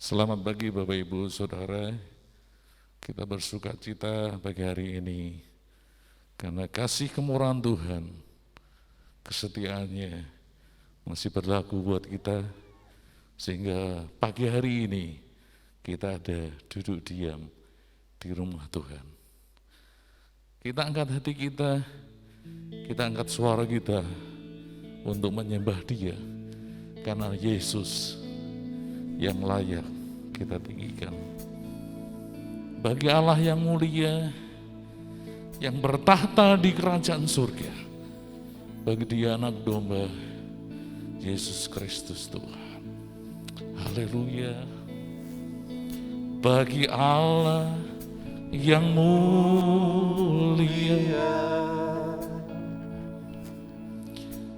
Selamat pagi Bapak Ibu Saudara, kita bersuka cita pagi hari ini karena kasih kemurahan Tuhan, kesetiaannya masih berlaku buat kita sehingga pagi hari ini kita ada duduk diam di rumah Tuhan. Kita angkat hati kita angkat suara kita untuk menyembah Dia karena Yesus yang layak kita tinggikan. Bagi Allah yang mulia, yang bertahta di kerajaan surga, bagi Dia anak domba, Yesus Kristus Tuhan. Haleluya. Bagi Allah yang mulia,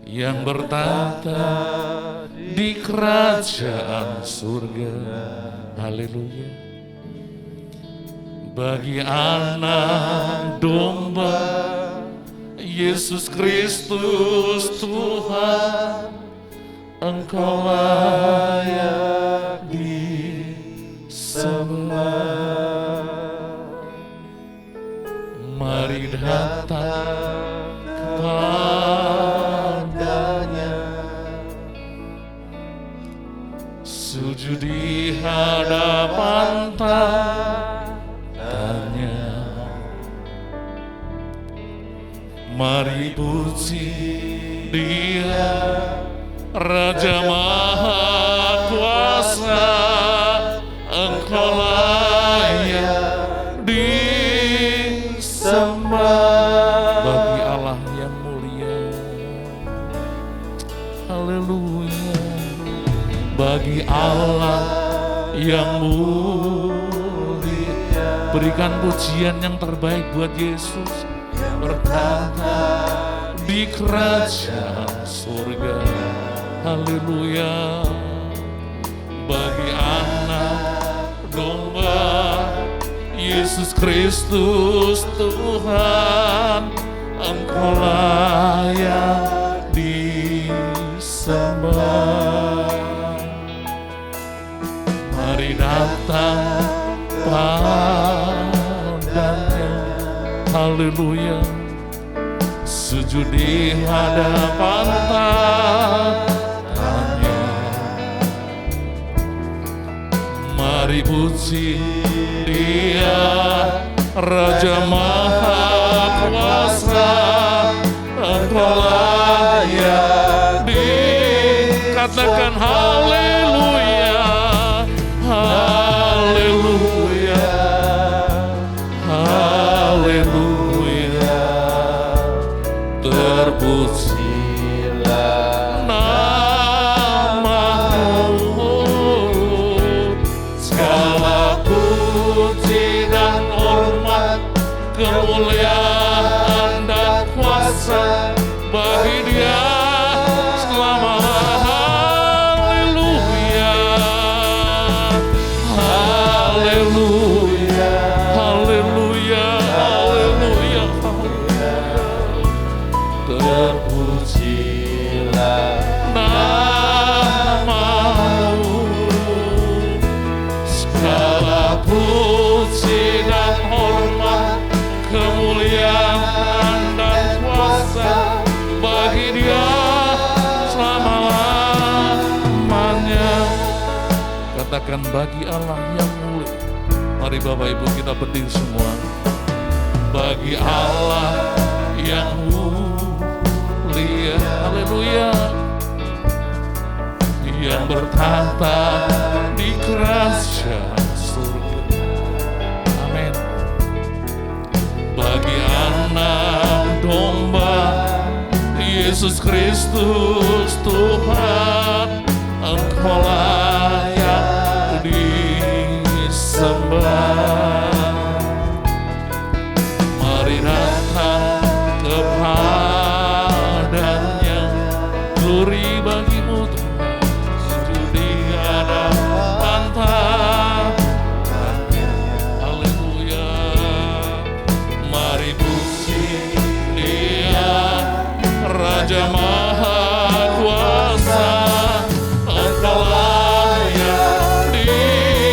yang bertahta di kerajaan surga. Haleluya. Bagi anak domba Yesus Kristus Tuhan, Engkau layak disembah. Mari datang kepadanya, sujud di hadapan tanya. Mari puji Dia, Raja Maha Kuasa, Engkau layak disembah. Bagi Allah yang mulia, haleluya. Bagi Allah yang mulia, berikan pujian yang terbaik buat Yesus bertahta di kerajaan surga. Haleluya. Bagi anak domba Yesus Kristus Tuhan, Engkau layak disembah. Mari datang padanya, haleluya. Sujud di hadapan tanya. Mari puji Dia, Raja Maha Kuasa, Engkau layak dikatakan haleluya, haleluya, haleluya. Terpujilah nama-Mu, segala puji dan hormat, kemuliaan dan kuasa bagi Dia selama-lamanya. Haleluya, haleluya, haleluya, haleluya. Terpujilah nama-Mu, segala puji dan hormat, kemuliaan dan kuasa bagi Dia selama-lamanya. Katakan bagi Allah yang mulia. Mari Bapak Ibu kita berdiri semua. Bagi Allah yang mulia, haleluya, yang bertahta di kerajaan surga. Amin. Bagi anak domba Yesus Kristus Tuhan, Engkau layak disembah. Mari datang kepadanya, glori bagi-Mu Tuhan. Sujud di hadapan tanya. Haleluya. Mari puji Dia, Raja Maha Kuasa, Engkau layak disembah.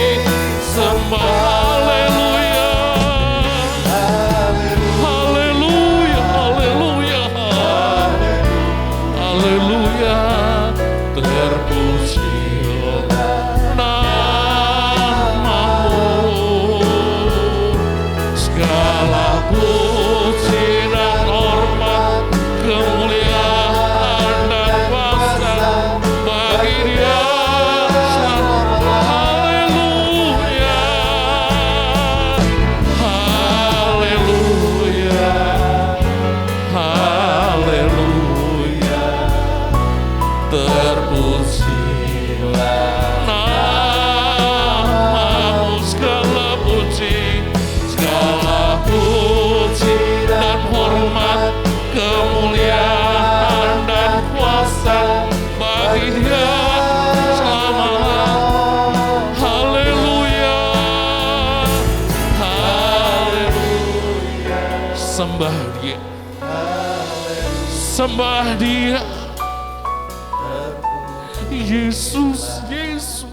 sembah Dia, sembah Dia. Yesus, Yesus,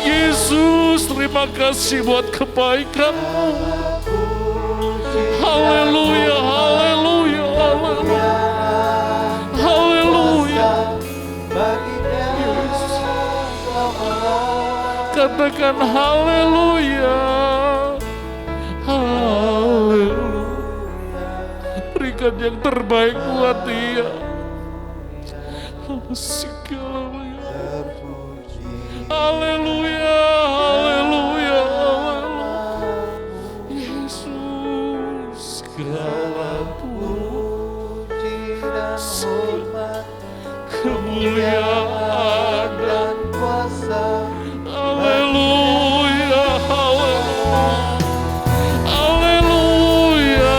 Yesus, terima kasih buat kebaikan-Mu. Haleluya, haleluya, haleluya, haleluya. Yesus, katakan haleluya, haleluya. Berikan yang terbaik buat Dia. Haleluya, haleluya, haleluya. Yesus, segala puji dan hormat, kemuliaan dan kuasa. Haleluya, haleluya, haleluya, haleluya.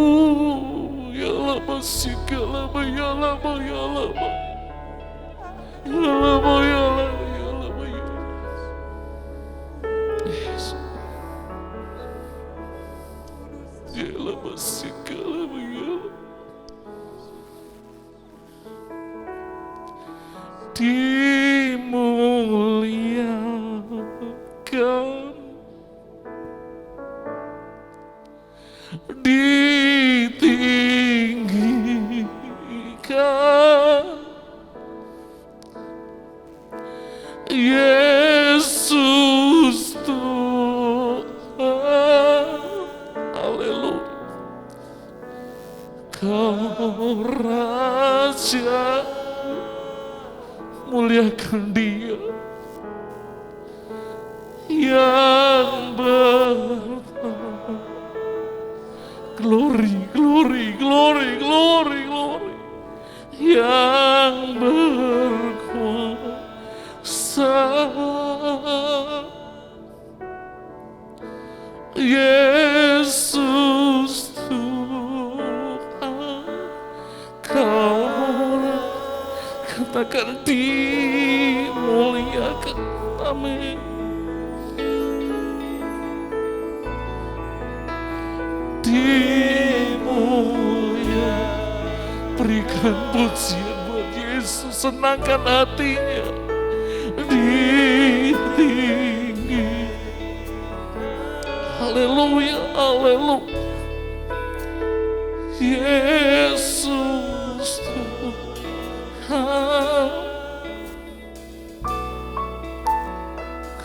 Haleluya, lama sika lama ya lama ya lama ya lama ya lama ya lama ya. Yesus, ya lama sika lama ya lama. Dimuliakan, ditinggikan, Yesus Tuhan. Haleluya. Kau Raja, muliakan Dia yang bertahta. Glory, glory, glory, glory, glory. Yang berkuasa, Yesus Tuhan. Kau katakan dimuliakan. Amin. Dimuliakan. Berikan pujian buat Yesus. Yesus, senangkan hatinya di tinggi. Haleluya, haleluya. Yesus Tuhan,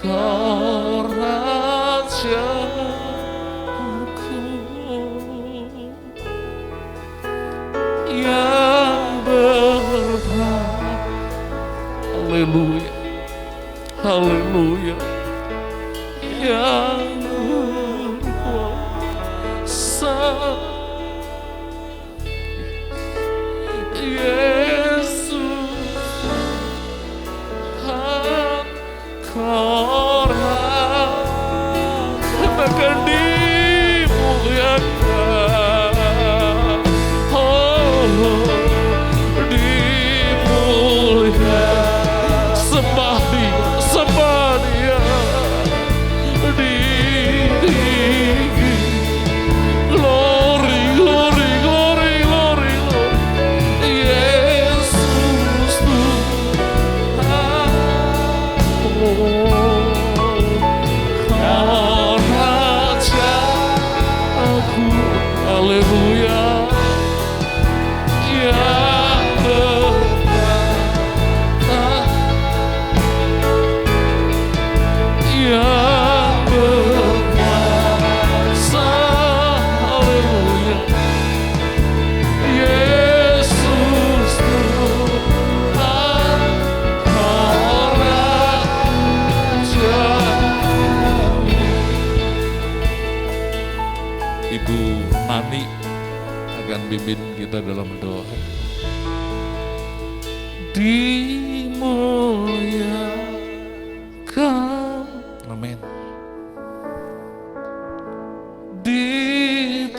Kau Rajaku yang bertahta. Haleluya, haleluya. Yang berkuasa, Yesus Tuhan, Kau akan dimuliakan. Oh, dimuliakan. Sembah Dia, sembah Dia di tinggi. Glory, glory, glory, glory, glory. Yesus Tuhan, Kau Rajaku. Haleluya. Yang bertahta, yang berkuasa. Haleluya. Yesus Tuhan, Kau Raja. Ibu Nani akan pimpin kita dalam doa. Dimuliakan, amin, ditinggikan.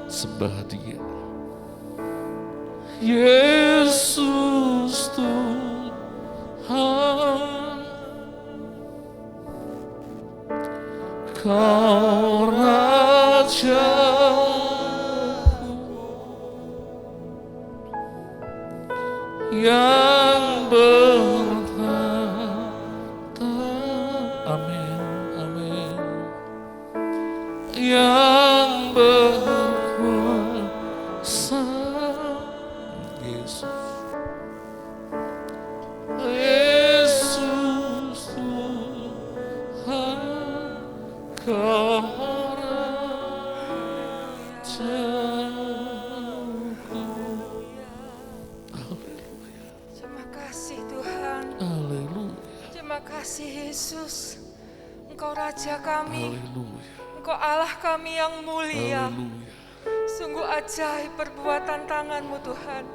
Sembah Dia, Yesus Tuhan, Kau Rajaku yang bertahta. Amin, amin. Yang berkuasa, Yesus, Yesus Tuhan, Kau Rajaku. Haleluya. Terima kasih Tuhan. Haleluya. Terima kasih Yesus. Engkau Raja kami. Haleluya. Engkau Allah kami yang mulia. Haleluya. Sungguh ajaib perbuatan tangan-Mu Tuhan.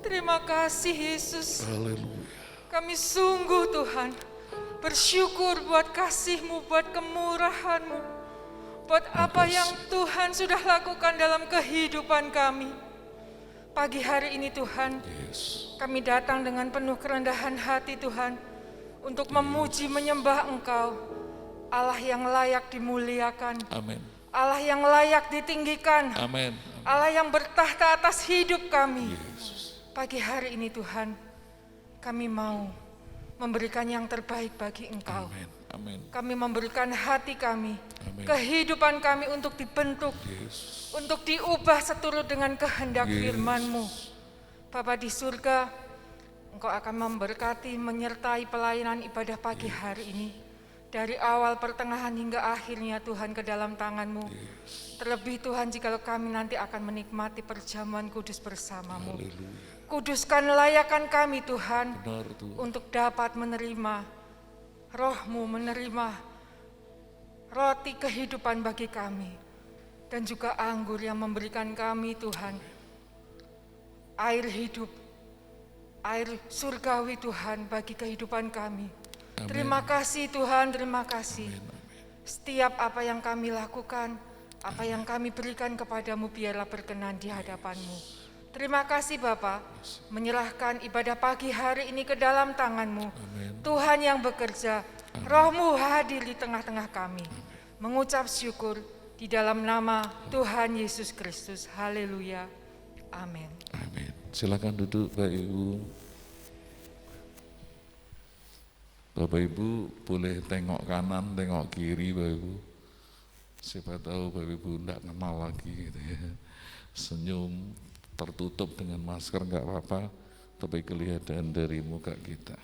Terima kasih Yesus. Haleluya. Kami sungguh Tuhan bersyukur buat kasih-Mu, buat kemurahan-Mu, buat apa yang Tuhan sudah lakukan dalam kehidupan kami. Pagi hari ini Tuhan, Yes. kami datang dengan penuh kerendahan hati Tuhan, untuk memuji menyembah Engkau, Allah yang layak dimuliakan, Amin. Allah yang layak ditinggikan, Amin. Allah yang bertahta atas hidup kami. Yesus. Pagi hari ini Tuhan, kami mau memberikan yang terbaik bagi Engkau. Amin. Amin. Kami memberikan hati kami, Amin. kehidupan kami untuk dibentuk, Yesus. untuk diubah seturut dengan kehendak Yes. firman-Mu. Bapa di surga, Engkau akan memberkati, menyertai pelayanan ibadah pagi hari ini. Dari awal, pertengahan, hingga akhirnya Tuhan ke dalam tangan-Mu. Terlebih Tuhan, jikalau kami nanti akan menikmati perjamuan kudus bersama-Mu. Haleluya. Kuduskan, layakan kami Tuhan, Benar Tuhan. untuk dapat menerima Roh-Mu, menerima roti kehidupan bagi kami, dan juga anggur yang memberikan kami Tuhan air hidup, air surgawi Tuhan bagi kehidupan kami. Amin. Terima kasih Tuhan, terima kasih. Amin. Amin. Setiap apa yang kami lakukan, apa yang kami berikan kepadamu, biarlah berkenan di hadapan-Mu. Terima kasih Bapa, menyerahkan ibadah pagi hari ini ke dalam tangan-Mu. Amin. Tuhan yang bekerja, Roh-Mu hadir di tengah-tengah kami. Mengucap syukur, Di dalam nama Tuhan Yesus Kristus. Haleluya. Amin. Amin. Silakan duduk Bapak Ibu. Bapak Ibu boleh tengok kanan, tengok kiri Bapak Ibu. Siapa tahu Bapak Ibu enggak kenal lagi gitu ya. Senyum tertutup dengan masker enggak apa-apa, tapi kelihatan dari muka kita.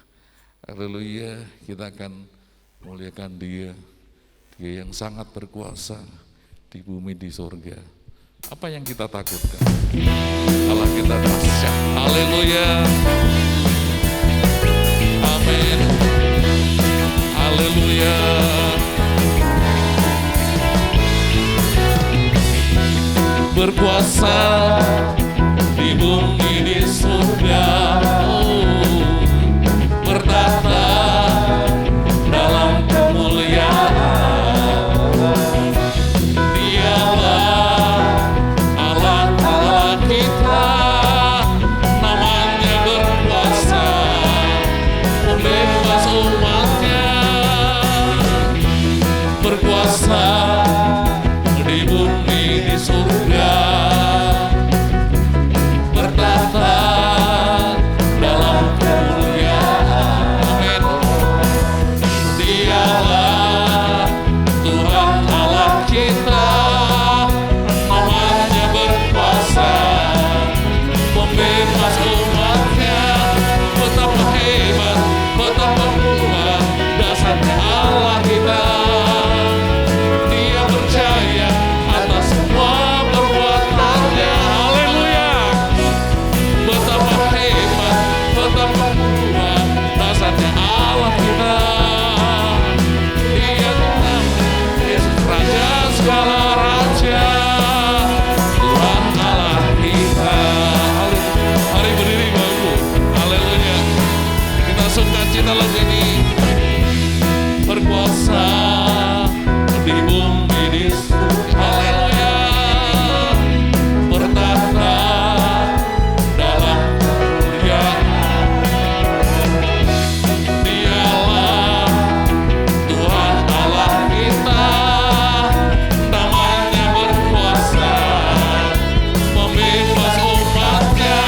Haleluya, kita akan muliakan Dia. Dia yang sangat berkuasa di bumi di surga. Apa yang kita takutkan? Allah kita dahsyat. Haleluya. Amin. Haleluya. Berkuasa di bumi di surga, bertahta dalam kemuliaan. Dialah Allah kita, namanya berkuasa membebas umatnya. Berkuasa di bumi di surga, bertahta dalam kemuliaan. Amin. Dialah Tuhan Allah kita, namanya berkuasa membebas umatnya. Betapa hebat, betapa kuat dasarnya Allah kita. Dia percaya atas semua perbuatannya. Haleluya. Betapa hebat, betapa kuat dasarnya Allah kita. Dia Tuhan Yesus Raja segala raja, Tuhan Allah kita. Mari berdiri Bapak. Haleluya. Kita sukacita lagu ini. Berkuasa di bumi di surga. Haleluya. Bertahta dalam kemuliaan. Dialah Tuhan Allah kita, namanya berkuasa membebas umatnya.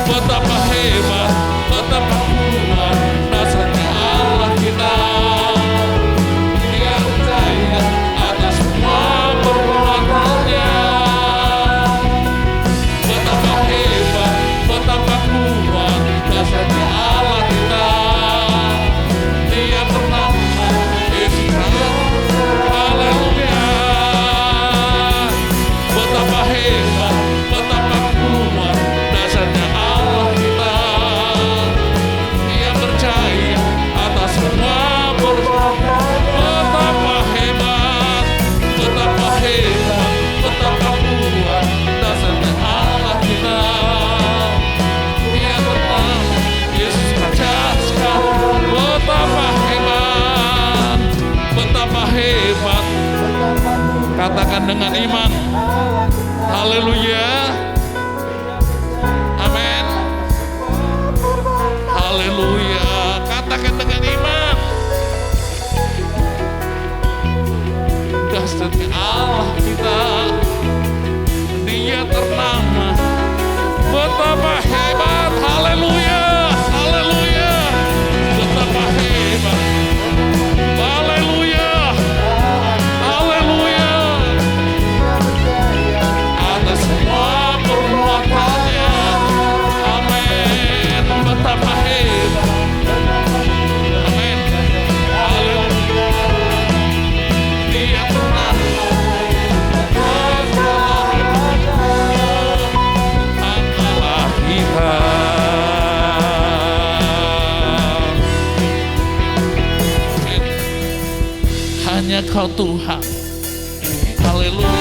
Betapa hebat, betapa kuat dasarnya Allah kita. Dia percaya atas semua perbuatannya. Betapa hebat, betapa kuat dasarnya Allah kita. Dia bernama Yesus. Haleluya. Betapa hebat, betapa kuat dasarnya Allah kita. Dia percaya atas semua perbuatan. Betapa hebat, betapa hebat, betapa kuat dasarnya Allah kita. Dia bernama Yesus Raja segala. Betapa hebat, betapa hebat. Katakan dengan iman. Haleluya. Amin. Haleluya. Katakan dengan iman. Dasarnya Allah kita. Dia ternama. Betapa hebat. Haleluya. Haleluya. Betapa hebat. Haleluya. Haleluya. Atas semua perbuatannya. Amin. Betapa hebat. Amin. Haleluya. Dia pernah Allah kita. Hanya Kau Tuhan. Haleluya.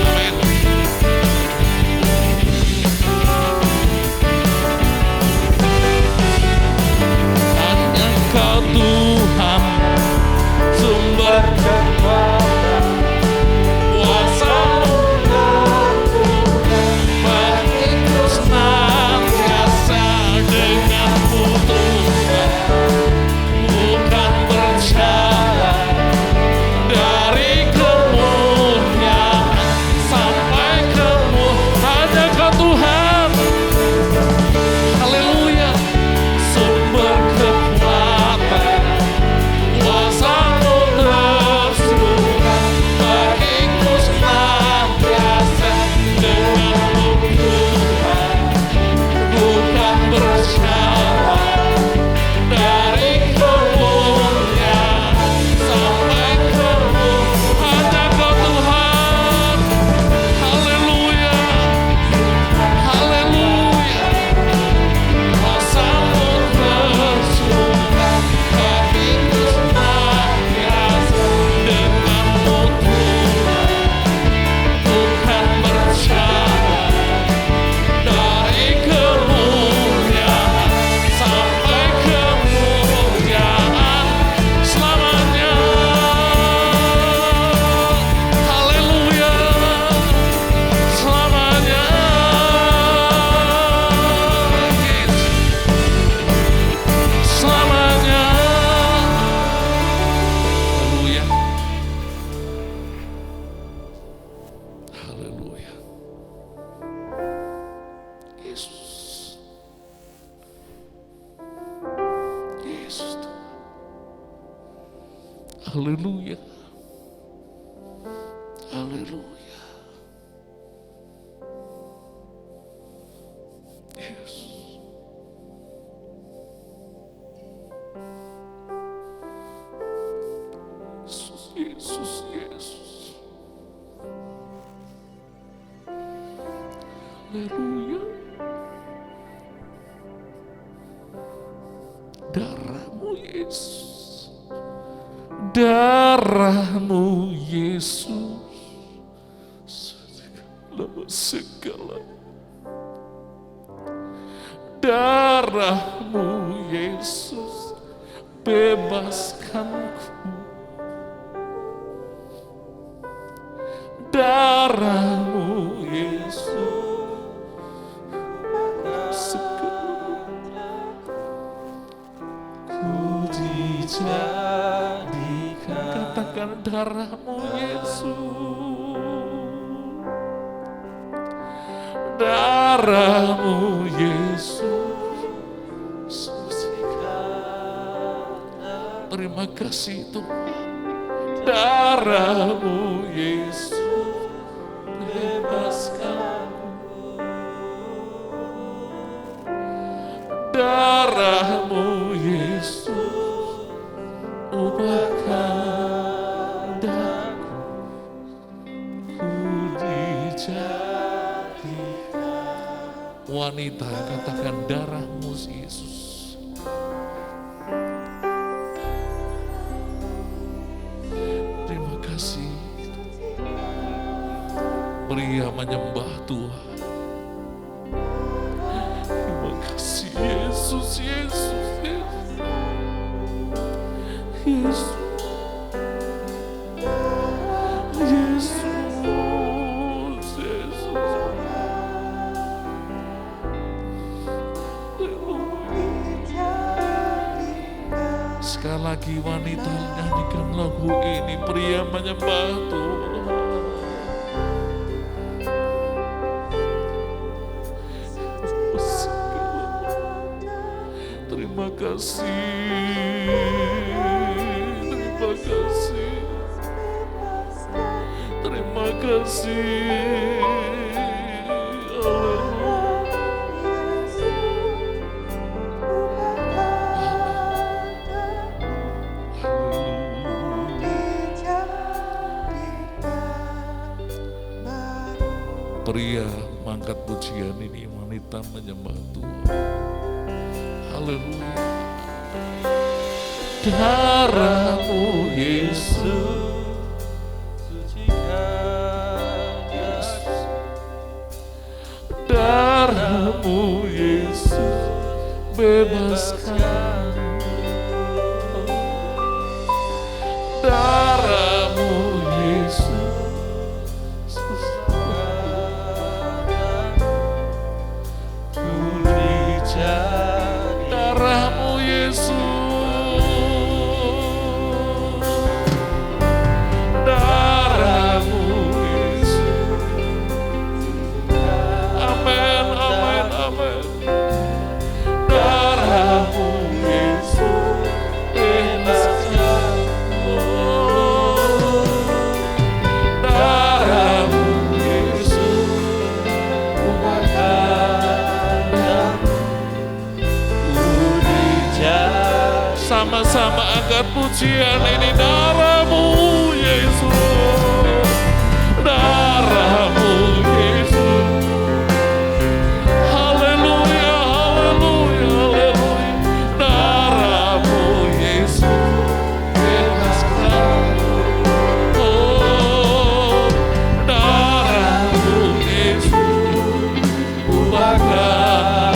Amin. Hanya Kau Tuhan, sumber kuasa, bagiku senantiasa dengan putuskan, bukan Haleluya. Yesus. Yesus Tuhan. Haleluya. Haleluya. Yesus. Yesus, Yesus. Haleluya. Darahmu Yesus. Darahmu Yesus. Segala. Darahmu Yesus. Bebaskanku. Darahmu Yesus, segala ku dijadikan. Katakan darahmu Yesus, darahmu Yesus. Terima kasih Tuhan, darahmu Yesus. Darahmu Yesus, ubahkan daku, ku dijadikan. Wanita, katakan darahmu Yesus. Terima kasih. Pria menyembah Tuhan. Yesus, Yesus, Yesus, Yesus, Yesus, Yesus. Sekali lagi wanita nyanyikan lagu ini, pria menyembah Tuhan. Terima kasih, terima kasih, terima kasih. Pria mengangkat pujian ini, wanita menyembah Tuhan. Haleluya. Darahmu Yesus, sucikan Yesus. Darahmu Yesus, bebaskan. Darahmu Yesus, sama-sama angkat pujian ini, darahmu Yesus, darahmu Yesus. Haleluya, haleluya, haleluya. Darahmu Yesus, bebaskan. Oh, darahmu Yesus, ubahkan.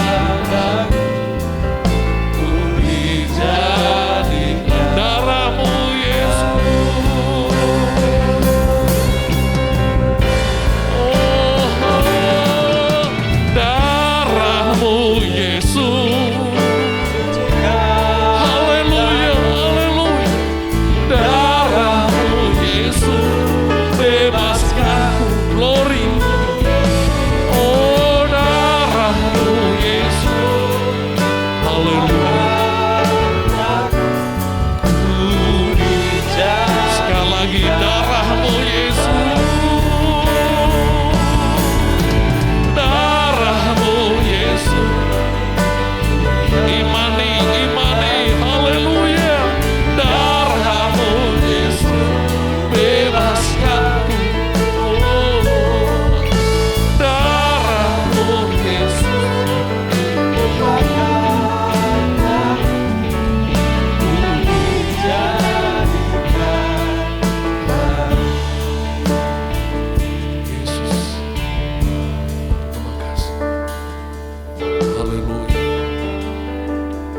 Darahmu Yesus.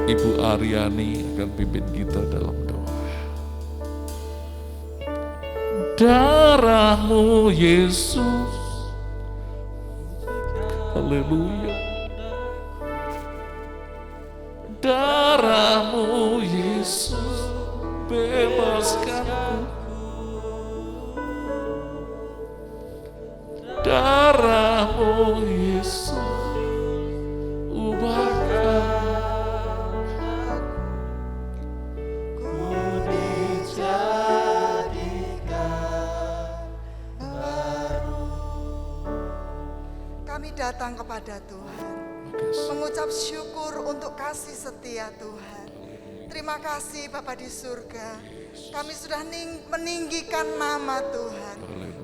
Ibu Aryani akan pimpin kita dalam doa. Darah-Mu Yesus, haleluya. Darah-Mu Yesus, bebaskanku. Darah-Mu Yesus, ubahkan. Kami datang kepada Tuhan, mengucap syukur untuk kasih setia Tuhan. Terima kasih Bapa di surga, kami sudah meninggikan nama Tuhan,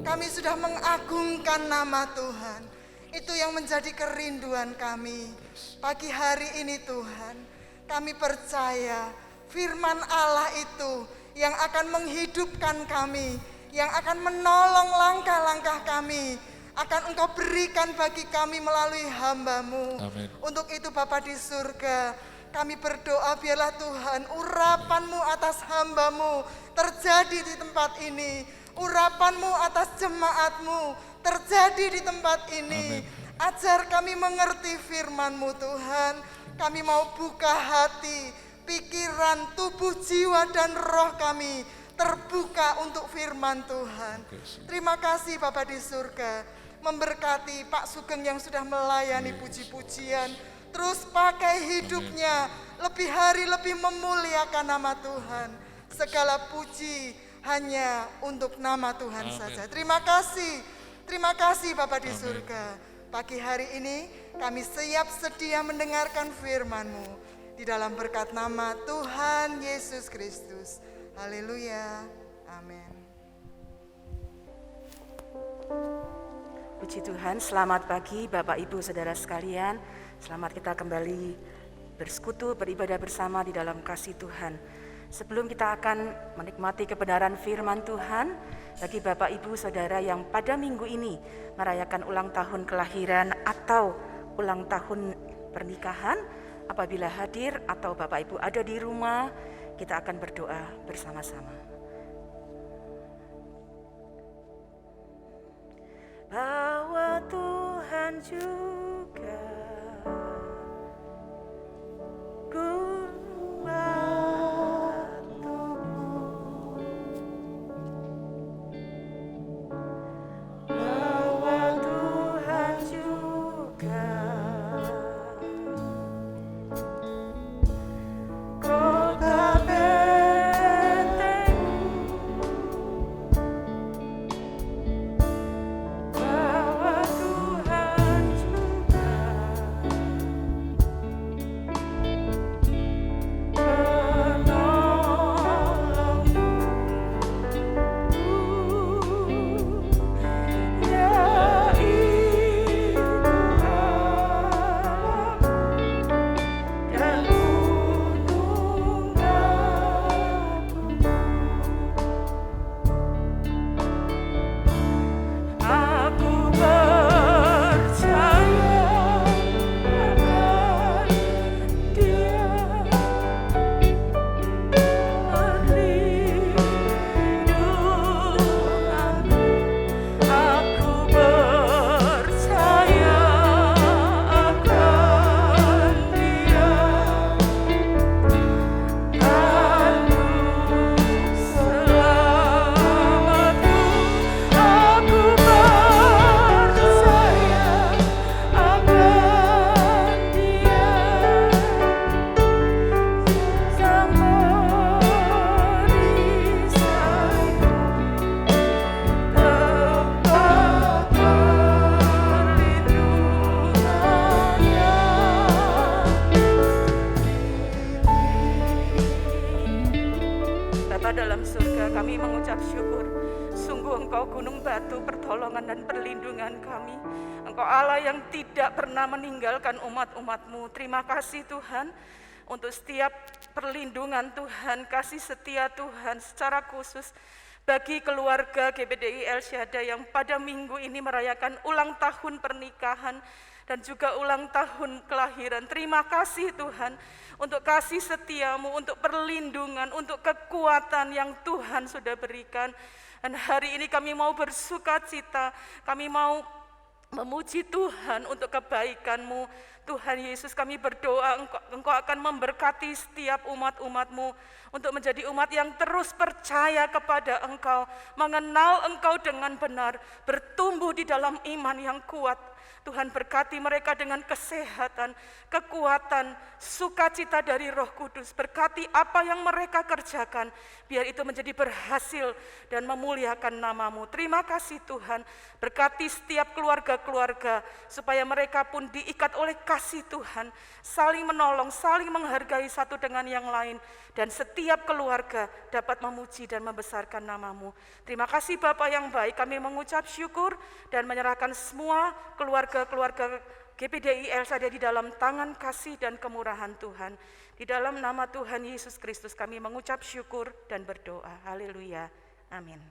kami sudah mengagungkan nama Tuhan. Itu yang menjadi kerinduan kami. Pagi hari ini Tuhan, kami percaya firman Allah itu yang akan menghidupkan kami, yang akan menolong langkah-langkah kami, akan Engkau berikan bagi kami melalui hamba-Mu. Amin. Untuk itu Bapa di surga, kami berdoa biarlah Tuhan urapan-Mu atas hamba-Mu terjadi di tempat ini. Urapan-Mu atas jemaat-Mu terjadi di tempat ini. Amin. Ajar kami mengerti firman-Mu Tuhan. Kami mau buka hati, pikiran, tubuh, jiwa, dan roh kami terbuka untuk firman Tuhan. Terima kasih Bapa di surga. Memberkati Pak Sugeng yang sudah melayani puji-pujian, terus pakai hidupnya lebih hari lebih memuliakan nama Tuhan. Segala puji hanya untuk nama Tuhan saja. Terima kasih Bapa di surga. Pagi hari ini kami siap sedia mendengarkan firman-Mu di dalam berkat nama Tuhan Yesus Kristus. Haleluya, amin. Puji Tuhan, selamat pagi Bapak Ibu Saudara sekalian. Selamat kita kembali bersekutu, beribadah bersama di dalam kasih Tuhan. Sebelum kita akan menikmati kebenaran firman Tuhan, bagi Bapak Ibu Saudara yang pada minggu ini merayakan ulang tahun kelahiran atau ulang tahun pernikahan, apabila hadir atau Bapak Ibu ada di rumah, kita akan berdoa bersama-sama. Bahwa Tuhan juga membantumu, bahwa Tuhan juga kota bentengmu, bahwa Tuhan juga menolongmu, yaitu Allahmu dan gunung Aku. Aku percaya akan Dia perlindunganku. Aku percaya akan Dia selamatku. Aku percaya akan Dia sang perisai tempat perlindungannya. Bapa dalam surga, kami mengucap syukur. Sungguh Engkau gunung batu pertolongan dan perlindungan kami. Engkau Allah yang tidak pernah meninggalkan umat-umat-Mu. Terima kasih Tuhan untuk setiap perlindungan Tuhan, kasih setia Tuhan secara khusus Bagi keluarga GBDI El Shaddai yang pada minggu ini merayakan ulang tahun pernikahan dan juga ulang tahun kelahiran. Terima kasih Tuhan untuk kasih setiamu, untuk perlindungan, untuk kekuatan yang Tuhan sudah berikan. Dan hari ini kami mau bersuka cita, kami mau memuji Tuhan untuk kebaikan-Mu. Tuhan Yesus, kami berdoa Engkau akan memberkati setiap umat-umat-Mu untuk menjadi umat yang terus percaya kepada Engkau, mengenal Engkau dengan benar, bertumbuh di dalam iman yang kuat. Tuhan berkati mereka dengan kesehatan, kekuatan, sukacita dari Roh Kudus. Berkati apa yang mereka kerjakan, biar itu menjadi berhasil dan memuliakan nama-Mu. Terima kasih Tuhan, berkati setiap keluarga-keluarga, supaya mereka pun diikat oleh kasih Tuhan, saling menolong, saling menghargai satu dengan yang lain, dan setiap keluarga dapat memuji dan membesarkan nama-Mu. Terima kasih Bapa yang baik, kami mengucap syukur dan menyerahkan semua keluarga GBDI El Shaddai di dalam tangan kasih dan kemurahan Tuhan. Di dalam nama Tuhan Yesus Kristus kami mengucap syukur dan berdoa. Haleluya. Amin.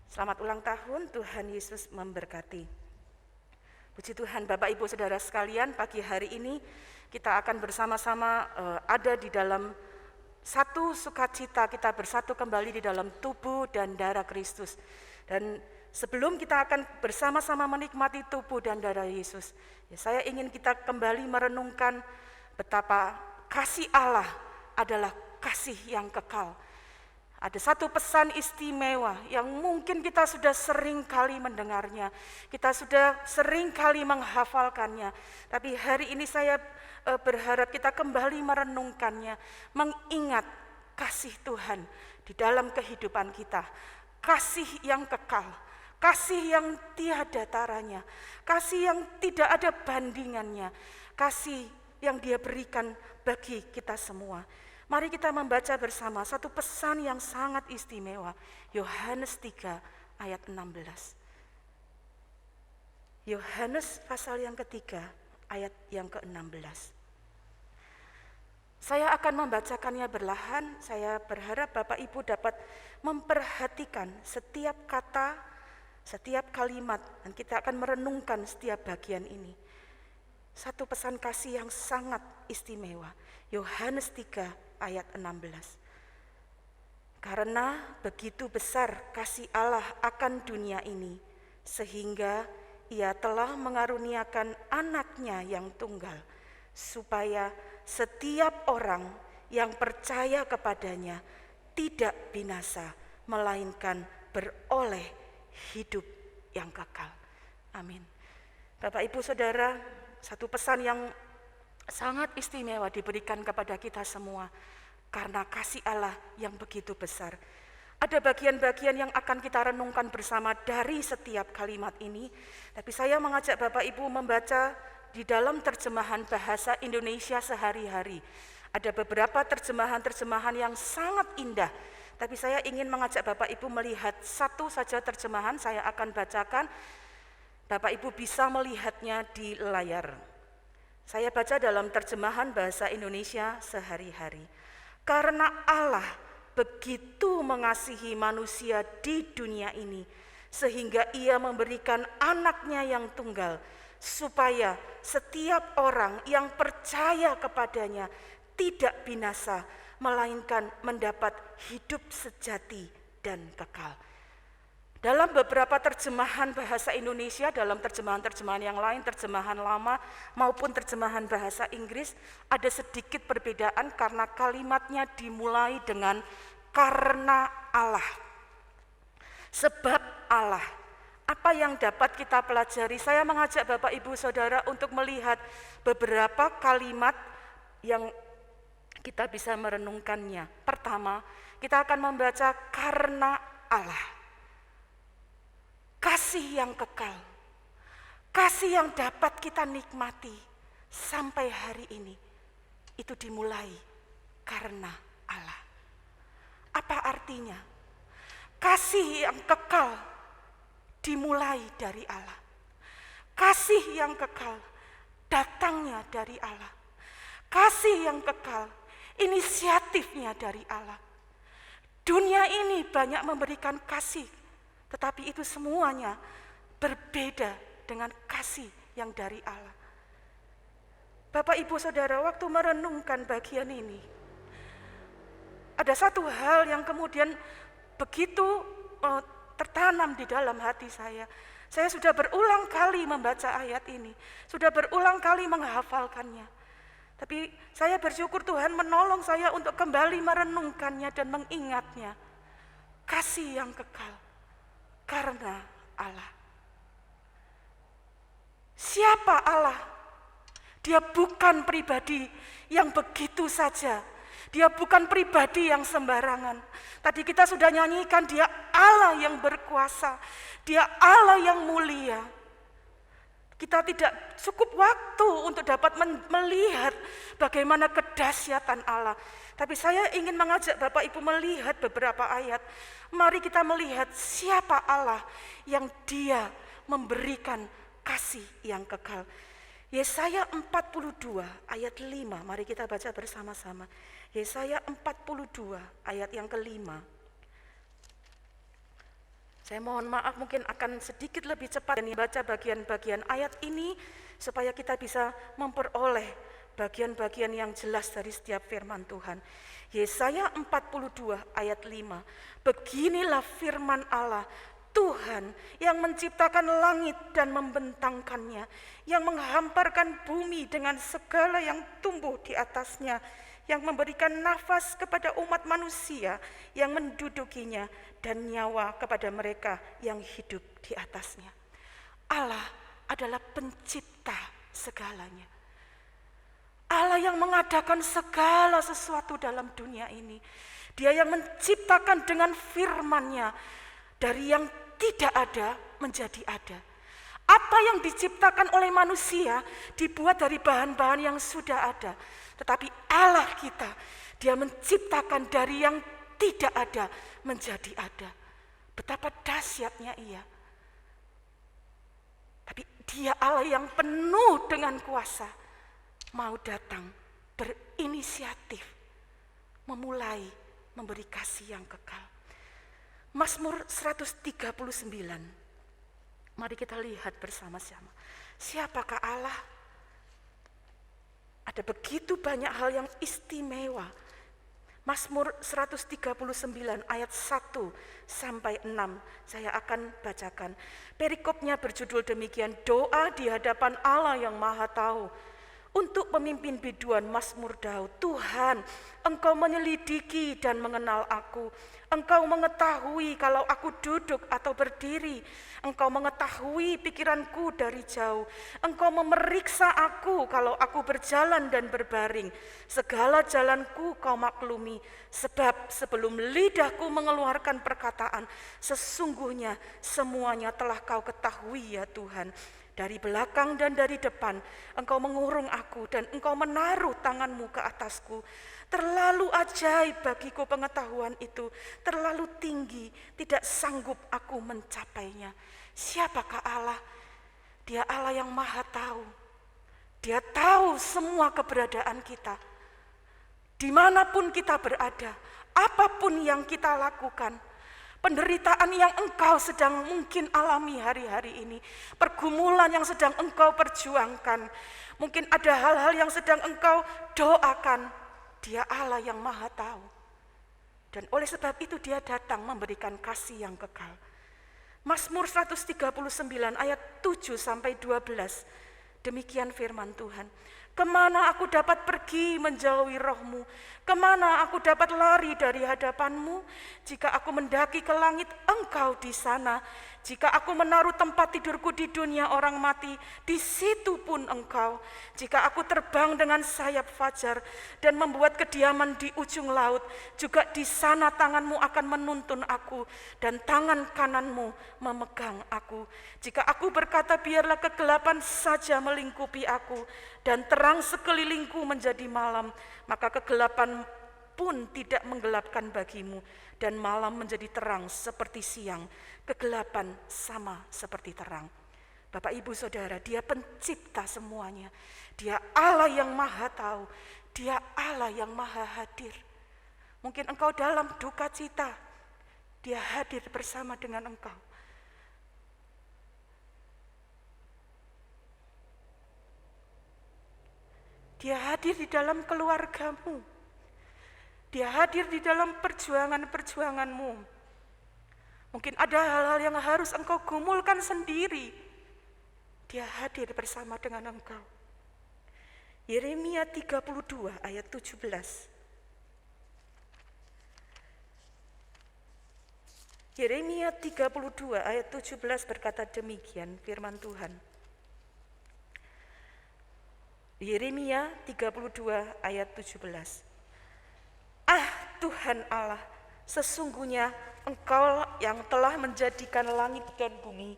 Selamat ulang tahun, Tuhan Yesus memberkati. Puji Tuhan, Bapak Ibu Saudara sekalian, pagi hari ini kita akan bersama-sama ada di dalam satu sukacita, kita bersatu kembali di dalam tubuh dan darah Kristus. Dan sebelum kita akan bersama-sama menikmati tubuh dan darah Yesus, saya ingin kita kembali merenungkan betapa kasih Allah adalah kasih yang kekal. Ada satu pesan istimewa yang mungkin kita sudah sering kali mendengarnya, kita sudah sering kali menghafalkannya, tapi hari ini saya berharap kita kembali merenungkannya, mengingat kasih Tuhan di dalam kehidupan kita, kasih yang kekal, kasih yang tiada taranya, kasih yang tidak ada bandingannya, kasih yang Dia berikan bagi kita semua. Mari kita membaca bersama satu pesan yang sangat istimewa, Yohanes 3 ayat 16. Yohanes pasal yang ketiga ayat yang ke-16. Saya akan membacakannya berlahan, saya berharap Bapak Ibu dapat memperhatikan setiap kata, setiap kalimat, dan kita akan merenungkan setiap bagian ini. Satu pesan kasih yang sangat istimewa, Yohanes 3 ayat 16. Karena begitu besar kasih Allah akan dunia ini, sehingga Ia telah mengaruniakan anaknya yang tunggal, supaya setiap orang yang percaya kepadanya tidak binasa, melainkan beroleh hidup yang kekal. Amin. Bapak Ibu Saudara, satu pesan yang sangat istimewa diberikan kepada kita semua karena kasih Allah yang begitu besar. Ada bagian-bagian yang akan kita renungkan bersama dari setiap kalimat ini, tapi saya mengajak Bapak Ibu membaca di dalam terjemahan bahasa Indonesia sehari-hari. Ada beberapa terjemahan-terjemahan yang sangat indah, tapi saya ingin mengajak Bapak Ibu melihat satu saja terjemahan, saya akan bacakan. Bapak Ibu bisa melihatnya di layar. Saya baca dalam terjemahan bahasa Indonesia sehari-hari. Karena Allah begitu mengasihi manusia di dunia ini, sehingga Ia memberikan anaknya yang tunggal, supaya setiap orang yang percaya kepadanya tidak binasa, melainkan mendapat hidup sejati dan kekal. Dalam beberapa terjemahan bahasa Indonesia, dalam terjemahan-terjemahan yang lain, terjemahan lama maupun terjemahan bahasa Inggris, ada sedikit perbedaan karena kalimatnya dimulai dengan karena Allah. Sebab Allah. Apa yang dapat kita pelajari? Saya mengajak Bapak Ibu Saudara untuk melihat beberapa kalimat yang kita bisa merenungkannya. Pertama, kita akan membaca karena Allah. Kasih yang kekal, kasih yang dapat kita nikmati sampai hari ini, itu dimulai karena Allah. Apa artinya? Kasih yang kekal dimulai dari Allah. Kasih yang kekal datangnya dari Allah. Kasih yang kekal inisiatifnya dari Allah. Dunia ini banyak memberikan kasih, tetapi itu semuanya berbeda dengan kasih yang dari Allah. Bapak, Ibu, Saudara, waktu merenungkan bagian ini, ada satu hal yang kemudian begitu tertanam di dalam hati saya. Saya sudah berulang kali membaca ayat ini, sudah berulang kali menghafalkannya. Tapi saya bersyukur Tuhan menolong saya untuk kembali merenungkannya dan mengingatnya. Kasih yang kekal karena Allah. Siapa Allah? Dia bukan pribadi yang begitu saja. Dia bukan pribadi yang sembarangan. Tadi kita sudah nyanyikan, dia Allah yang berkuasa. Dia Allah yang mulia. Kita tidak cukup waktu untuk dapat melihat bagaimana kedahsyatan Allah. Tapi saya ingin mengajak Bapak Ibu melihat beberapa ayat. Mari kita melihat siapa Allah yang dia memberikan kasih yang kekal. Yesaya 42 ayat 5, mari kita baca bersama-sama. Yesaya 42 ayat yang kelima. Saya mohon maaf mungkin akan sedikit lebih cepat dan baca bagian-bagian ayat ini supaya kita bisa memperoleh bagian-bagian yang jelas dari setiap firman Tuhan. Yesaya 42 ayat 5. Beginilah firman Allah, Tuhan yang menciptakan langit dan membentangkannya, yang menghamparkan bumi dengan segala yang tumbuh di atasnya, yang memberikan nafas kepada umat manusia yang mendudukinya dan nyawa kepada mereka yang hidup di atasnya. Allah adalah pencipta segalanya. Allah yang mengadakan segala sesuatu dalam dunia ini. Dia yang menciptakan dengan firman-Nya dari yang tidak ada menjadi ada. Apa yang diciptakan oleh manusia dibuat dari bahan-bahan yang sudah ada. Tetapi Allah kita, dia menciptakan dari yang tidak ada menjadi ada. Betapa dahsyatnya ia. Tapi dia Allah yang penuh dengan kuasa, mau datang berinisiatif, memulai memberi kasih yang kekal. Mazmur 139. Mari kita lihat bersama-sama. Siapakah Allah? Ada begitu banyak hal yang istimewa. Mazmur 139 ayat 1 sampai 6. Saya akan bacakan. Perikopnya berjudul demikian, doa di hadapan Allah yang Maha Tahu. Untuk pemimpin biduan Mazmur Daud, Tuhan, Engkau menyelidiki dan mengenal aku. Engkau mengetahui kalau aku duduk atau berdiri. Engkau mengetahui pikiranku dari jauh. Engkau memeriksa aku kalau aku berjalan dan berbaring. Segala jalanku kau maklumi. Sebab sebelum lidahku mengeluarkan perkataan, sesungguhnya semuanya telah kau ketahui ya Tuhan. Dari belakang dan dari depan, Engkau mengurung aku dan Engkau menaruh tanganmu ke atasku. Terlalu ajaib bagiku pengetahuan itu, terlalu tinggi, tidak sanggup aku mencapainya. Siapakah Allah? Dia Allah yang Maha Tahu. Dia tahu semua keberadaan kita. Dimanapun kita berada, apapun yang kita lakukan, penderitaan yang engkau sedang mungkin alami hari-hari ini, pergumulan yang sedang engkau perjuangkan, mungkin ada hal-hal yang sedang engkau doakan, dia Allah yang Maha Tahu. Dan oleh sebab itu dia datang memberikan kasih yang kekal. Mazmur 139 ayat 7 sampai 12. Demikian firman Tuhan. Kemana aku dapat pergi menjauhi roh-Mu? Kemana aku dapat lari dari hadapan-Mu? Jika aku mendaki ke langit, Engkau di sana. Jika aku menaruh tempat tidurku di dunia orang mati, di situ pun Engkau. Jika aku terbang dengan sayap fajar dan membuat kediaman di ujung laut, juga di sana tangan-Mu akan menuntun aku dan tangan kanan-Mu memegang aku. Jika aku berkata biarlah kegelapan saja melingkupi aku dan terang sekelilingku menjadi malam, maka kegelapan pun tidak menggelapkan bagimu dan malam menjadi terang seperti siang, kegelapan sama seperti terang. Bapak Ibu Saudara, dia pencipta semuanya. Dia Allah yang Maha Tahu, dia Allah yang Maha Hadir. Mungkin engkau dalam duka cita, Dia hadir bersama dengan engkau. Dia hadir di dalam keluargamu. Dia hadir di dalam perjuangan-perjuanganmu. Mungkin ada hal-hal yang harus engkau gumulkan sendiri. Dia hadir bersama dengan engkau. Yeremia 32 ayat 17. Yeremia 32 ayat 17 berkata demikian firman Tuhan. Yeremia 32 ayat 17. Tuhan Allah, sesungguhnya Engkau yang telah menjadikan langit dan bumi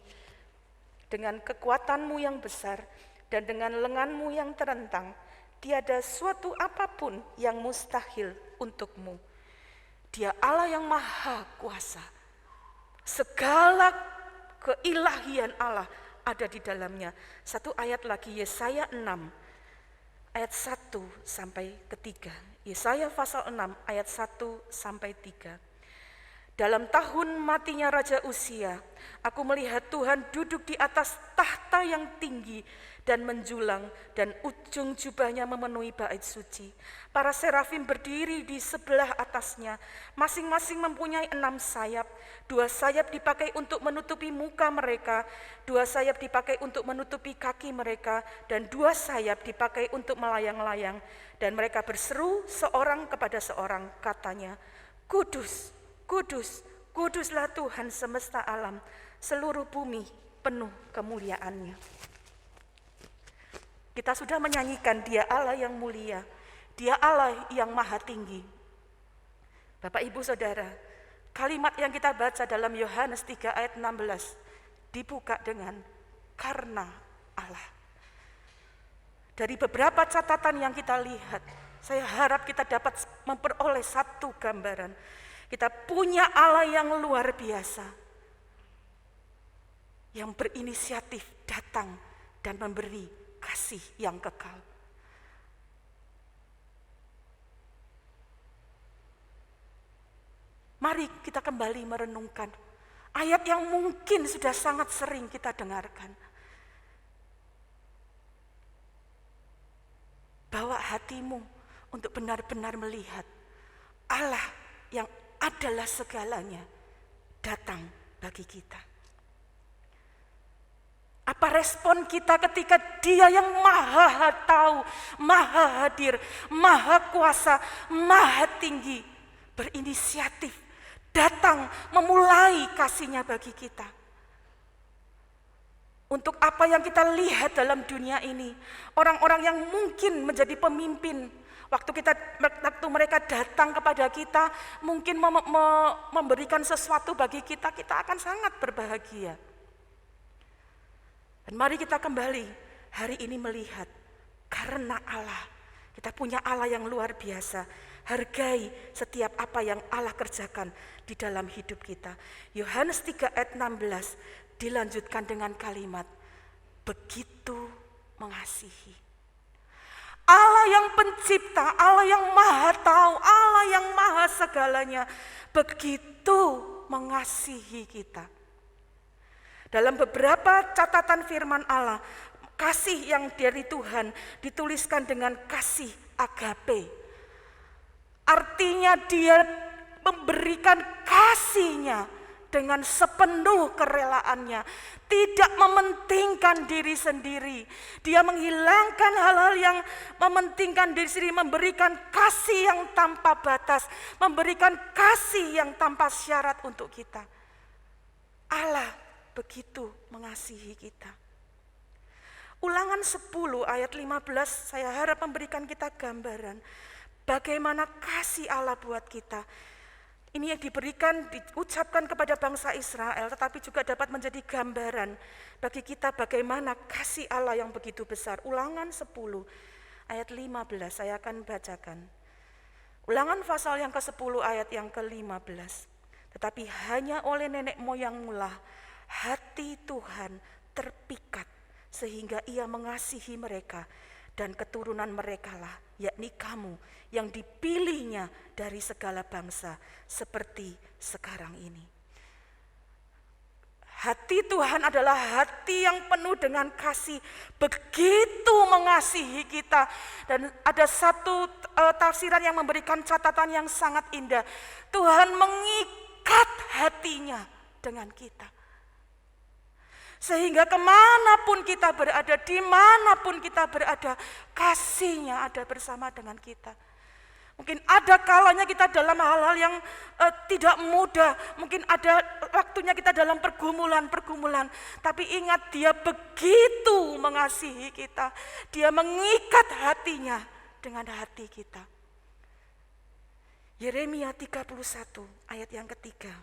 dengan kekuatanmu yang besar dan dengan lenganmu yang terentang, tiada suatu apapun yang mustahil untukmu. Dia Allah yang maha kuasa. Segala keilahian Allah ada di dalamnya. Satu ayat lagi, Yesaya 6 ayat 1 sampai 3. Yesaya pasal 6 ayat 1 sampai 3. Dalam tahun matinya Raja Uzia, aku melihat Tuhan duduk di atas tahta yang tinggi dan menjulang, dan ujung jubahnya memenuhi bait suci. Para serafim berdiri di sebelah atasnya, masing-masing mempunyai 6 sayap. 2 sayap dipakai untuk menutupi muka mereka, 2 sayap dipakai untuk menutupi kaki mereka, dan 2 sayap dipakai untuk melayang-layang. Dan mereka berseru seorang kepada seorang, katanya, Kudus, Kudus, kuduslah Tuhan semesta alam, seluruh bumi penuh kemuliaannya. Kita sudah menyanyikan Dia Allah yang mulia, Dia Allah yang maha tinggi. Bapak Ibu Saudara, kalimat yang kita baca dalam Yohanes 3 ayat 16 dibuka dengan karena Allah. Dari beberapa catatan yang kita lihat, saya harap kita dapat memperoleh satu gambaran. Kita punya Allah yang luar biasa, yang berinisiatif datang dan memberi kasih yang kekal. Mari kita kembali merenungkan ayat yang mungkin sudah sangat sering kita dengarkan. Bawa hatimu untuk benar-benar melihat Allah yang adalah segalanya datang bagi kita. Apa respon kita ketika Dia yang maha tahu, maha hadir, maha kuasa, maha tinggi, berinisiatif, datang memulai kasih-Nya bagi kita. Untuk apa yang kita lihat dalam dunia ini, orang-orang yang mungkin menjadi pemimpin, waktu mereka datang kepada kita, mungkin memberikan sesuatu bagi kita, kita akan sangat berbahagia. Dan mari kita kembali hari ini melihat, karena Allah, kita punya Allah yang luar biasa. Hargai setiap apa yang Allah kerjakan di dalam hidup kita. Yohanes 3 ayat 16 dilanjutkan dengan kalimat, begitu mengasihi. Allah yang pencipta, Allah yang maha tahu, Allah yang maha segalanya, begitu mengasihi kita. Dalam beberapa catatan firman Allah, kasih yang dari Tuhan dituliskan dengan kasih agape. Artinya Dia memberikan kasih-Nya dengan sepenuh kerelaannya, tidak mementingkan diri sendiri. Dia menghilangkan hal-hal yang mementingkan diri sendiri, memberikan kasih yang tanpa batas, memberikan kasih yang tanpa syarat untuk kita. Allah begitu mengasihi kita. Ulangan 10 ayat 15 saya harap memberikan kita gambaran bagaimana kasih Allah buat kita. Ini yang diberikan, diucapkan kepada bangsa Israel, tetapi juga dapat menjadi gambaran bagi kita bagaimana kasih Allah yang begitu besar. Ulangan 10 ayat 15 saya akan bacakan. Ulangan pasal yang ke-10 ayat yang ke-15. Tetapi hanya oleh nenek moyangmulah hati Tuhan terpikat sehingga Ia mengasihi mereka dan keturunan merekalah, yakni kamu yang dipilihnya dari segala bangsa seperti sekarang ini. Hati Tuhan adalah hati yang penuh dengan kasih, begitu mengasihi kita. Dan ada satu tafsiran yang memberikan catatan yang sangat indah. Tuhan mengikat hatinya dengan kita. Sehingga kemanapun kita berada, dimanapun kita berada, kasih-Nya ada bersama dengan kita. Mungkin ada kalanya kita dalam hal-hal yang tidak mudah. Mungkin ada waktunya kita dalam pergumulan-pergumulan. Tapi ingat, Dia begitu mengasihi kita. Dia mengikat hatinya dengan hati kita. Yeremia 31 ayat yang ketiga.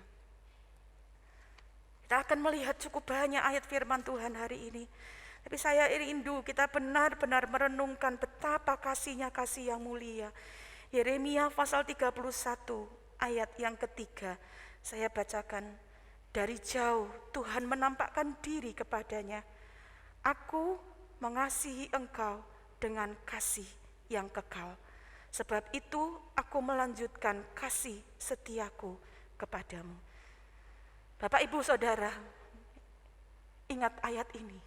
Kita akan melihat cukup banyak ayat firman Tuhan hari ini. Tapi saya rindu kita benar-benar merenungkan betapa kasih-Nya, kasih yang mulia. Yeremia pasal 31 ayat yang ketiga, saya bacakan. Dari jauh Tuhan menampakkan diri kepadanya. Aku mengasihi engkau dengan kasih yang kekal. Sebab itu aku melanjutkan kasih setiaku kepadamu. Bapak, Ibu, Saudara, ingat ayat ini.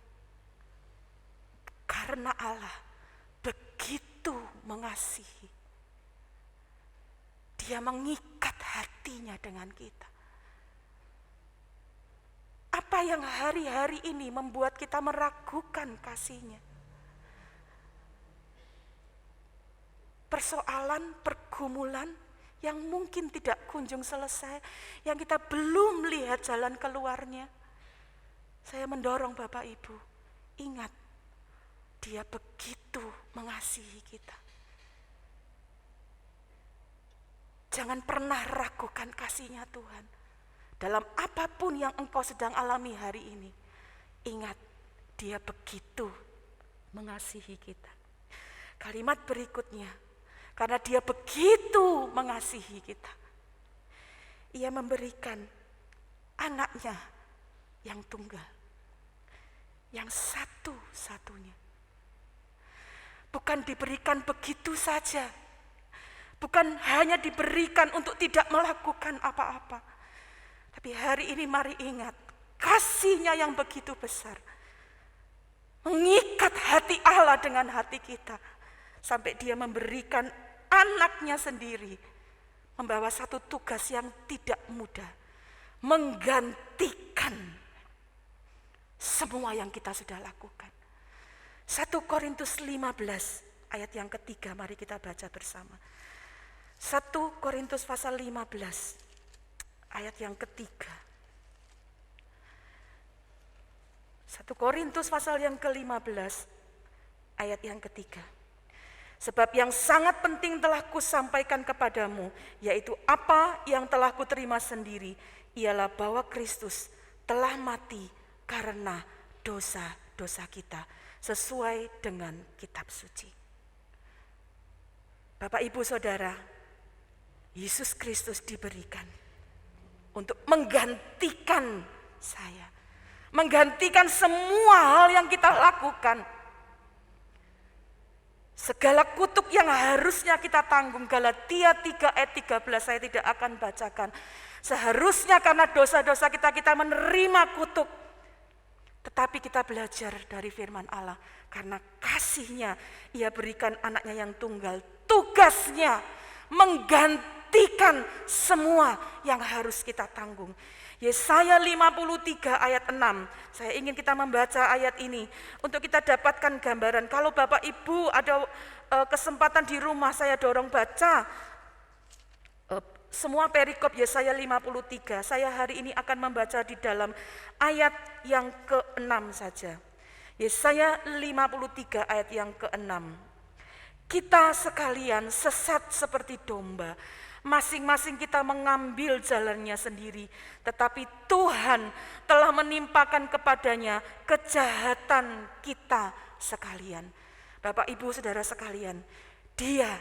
Karena Allah begitu mengasihi, Dia mengikat hatinya dengan kita. Apa yang hari-hari ini membuat kita meragukan kasih-Nya? Persoalan, pergumulan yang mungkin tidak kunjung selesai, yang kita belum lihat jalan keluarnya. Saya mendorong Bapak Ibu, ingat, Dia begitu mengasihi kita. Jangan pernah ragukan kasih-Nya Tuhan. Dalam apapun yang engkau sedang alami hari ini, ingat, Dia begitu mengasihi kita. Kalimat berikutnya, karena Dia begitu mengasihi kita, Ia memberikan anaknya yang tunggal, yang satu-satunya. Bukan diberikan begitu saja, bukan hanya diberikan untuk tidak melakukan apa-apa. Tapi hari ini mari ingat, kasih-Nya yang begitu besar mengikat hati Allah dengan hati kita. Sampai Dia memberikan anaknya sendiri, membawa satu tugas yang tidak mudah, menggantikan semua yang kita sudah lakukan. 1 Korintus 15 ayat yang ketiga, mari kita baca bersama. 1 Korintus pasal 15 ayat yang ketiga. 1 Korintus pasal yang ke-15 ayat yang ketiga. Sebab yang sangat penting telah kusampaikan kepadamu, yaitu apa yang telah kuterima sendiri, ialah bahwa Kristus telah mati karena dosa-dosa kita, sesuai dengan kitab suci. Bapak, Ibu, Saudara, Yesus Kristus diberikan untuk menggantikan saya, menggantikan semua hal yang kita lakukan. Segala kutuk yang harusnya kita tanggung, Galatia 3 ayat 13 saya tidak akan bacakan. Seharusnya karena dosa-dosa kita menerima kutuk. Tetapi kita belajar dari firman Allah, karena kasih-Nya Ia berikan anaknya yang tunggal. Tugasnya menggantikan semua yang harus kita tanggung. Yesaya 53 ayat 6. Saya ingin kita membaca ayat ini untuk kita dapatkan gambaran. Kalau Bapak Ibu ada kesempatan di rumah, saya dorong baca semua perikop Yesaya 53. Saya hari ini akan membaca di dalam ayat yang ke-6 saja. Yesaya 53 ayat yang ke-6. Kita sekalian sesat seperti domba, masing-masing kita mengambil jalannya sendiri, tetapi Tuhan telah menimpakan kepadanya kejahatan kita sekalian. Bapak, Ibu, Saudara sekalian, Dia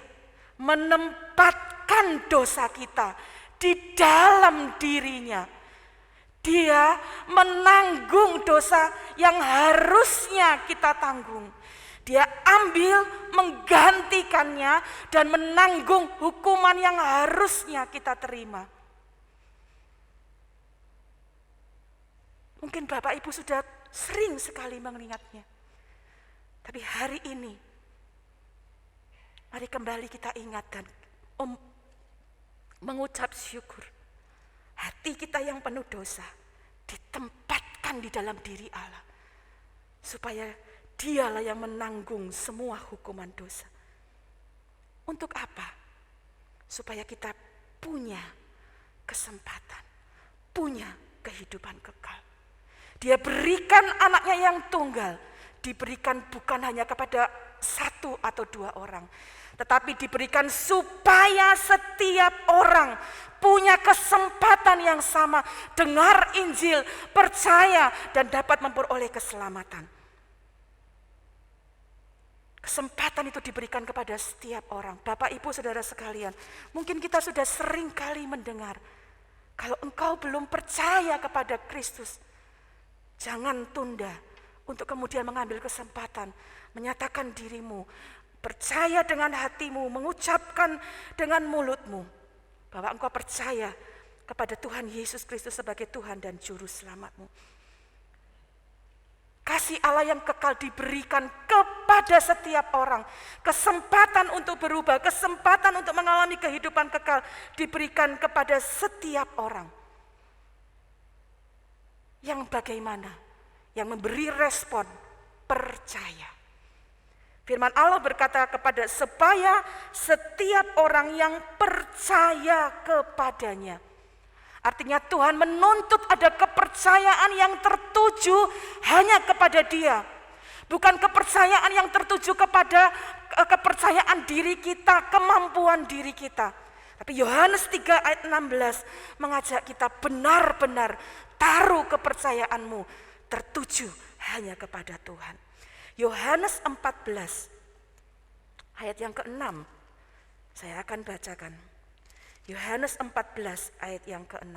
menempatkan dosa kita di dalam dirinya. Dia menanggung dosa yang harusnya kita tanggung. Dia ambil, menggantikannya, dan menanggung hukuman yang harusnya kita terima. Mungkin Bapak Ibu sudah sering sekali mengingatnya. Tapi hari ini, mari kembali kita ingat dan mengucap syukur. Hati kita yang penuh dosa ditempatkan di dalam diri Allah. Supaya Dialah yang menanggung semua hukuman dosa. Untuk apa? Supaya kita punya kesempatan, punya kehidupan kekal. Dia berikan anaknya yang tunggal, diberikan bukan hanya kepada satu atau dua orang, tetapi diberikan supaya setiap orang punya kesempatan yang sama, dengar Injil, percaya, dan dapat memperoleh keselamatan. Kesempatan itu diberikan kepada setiap orang. Bapak, Ibu, Saudara sekalian, mungkin kita sudah sering kali mendengar, kalau engkau belum percaya kepada Kristus, jangan tunda untuk kemudian mengambil kesempatan, menyatakan dirimu, percaya dengan hatimu, mengucapkan dengan mulutmu, bahwa engkau percaya kepada Tuhan Yesus Kristus sebagai Tuhan dan Juru Selamatmu. Kasih Allah yang kekal diberikan kepada setiap orang. Kesempatan untuk berubah, kesempatan untuk mengalami kehidupan kekal diberikan kepada setiap orang. Yang bagaimana? Yang memberi respon percaya. Firman Allah berkata kepada supaya setiap orang yang percaya kepadanya. Artinya Tuhan menuntut ada kepercayaan yang tertuju hanya kepada Dia. Bukan kepercayaan yang tertuju kepada kepercayaan diri kita, kemampuan diri kita. Tapi Yohanes 3 ayat 16 mengajak kita benar-benar taruh kepercayaanmu tertuju hanya kepada Tuhan. Yohanes 14 ayat yang ke-6 saya akan bacakan. Yohanes 14 ayat yang ke-6.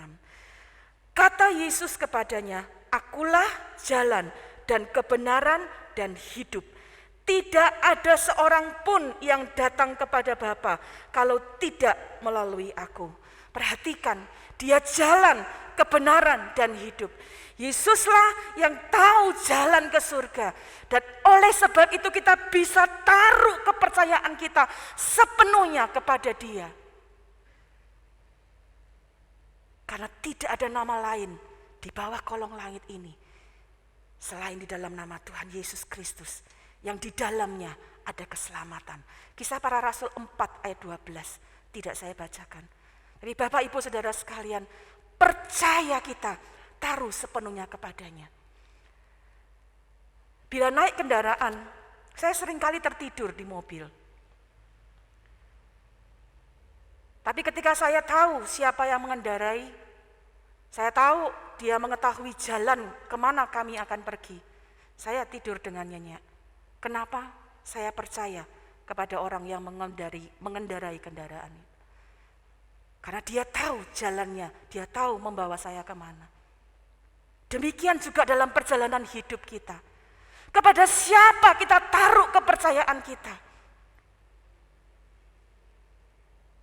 Kata Yesus kepadanya, akulah jalan dan kebenaran dan hidup. Tidak ada seorang pun yang datang kepada Bapa kalau tidak melalui aku. Perhatikan, Dia jalan, kebenaran dan hidup. Yesuslah yang tahu jalan ke surga. Dan oleh sebab itu kita bisa taruh kepercayaan kita sepenuhnya kepada Dia. Karena tidak ada nama lain di bawah kolong langit ini selain di dalam nama Tuhan Yesus Kristus yang di dalamnya ada keselamatan. Kisah Para Rasul 4 ayat 12 tidak saya bacakan. Tapi Bapak, Ibu, Saudara sekalian, percaya kita taruh sepenuhnya kepadanya. Bila naik kendaraan, saya seringkali tertidur di mobil. Tapi ketika saya tahu siapa yang mengendarai, saya tahu dia mengetahui jalan kemana kami akan pergi, saya tidur dengan nyenyak. Kenapa? Saya percaya kepada orang yang mengendarai kendaraan. Karena dia tahu jalannya, dia tahu membawa saya kemana. Demikian juga dalam perjalanan hidup kita. Kepada siapa kita taruh kepercayaan kita?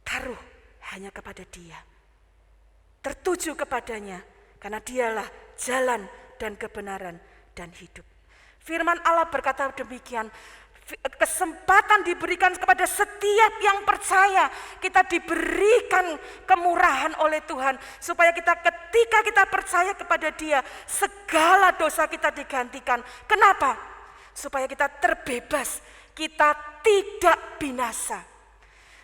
Taruh hanya kepada Dia. Tertuju kepadanya, karena Dialah jalan dan kebenaran dan hidup. Firman Allah berkata demikian, kesempatan diberikan kepada setiap yang percaya. Kita diberikan kemurahan oleh Tuhan, supaya kita ketika kita percaya kepada Dia, segala dosa kita digantikan. Kenapa? Supaya kita terbebas, kita tidak binasa.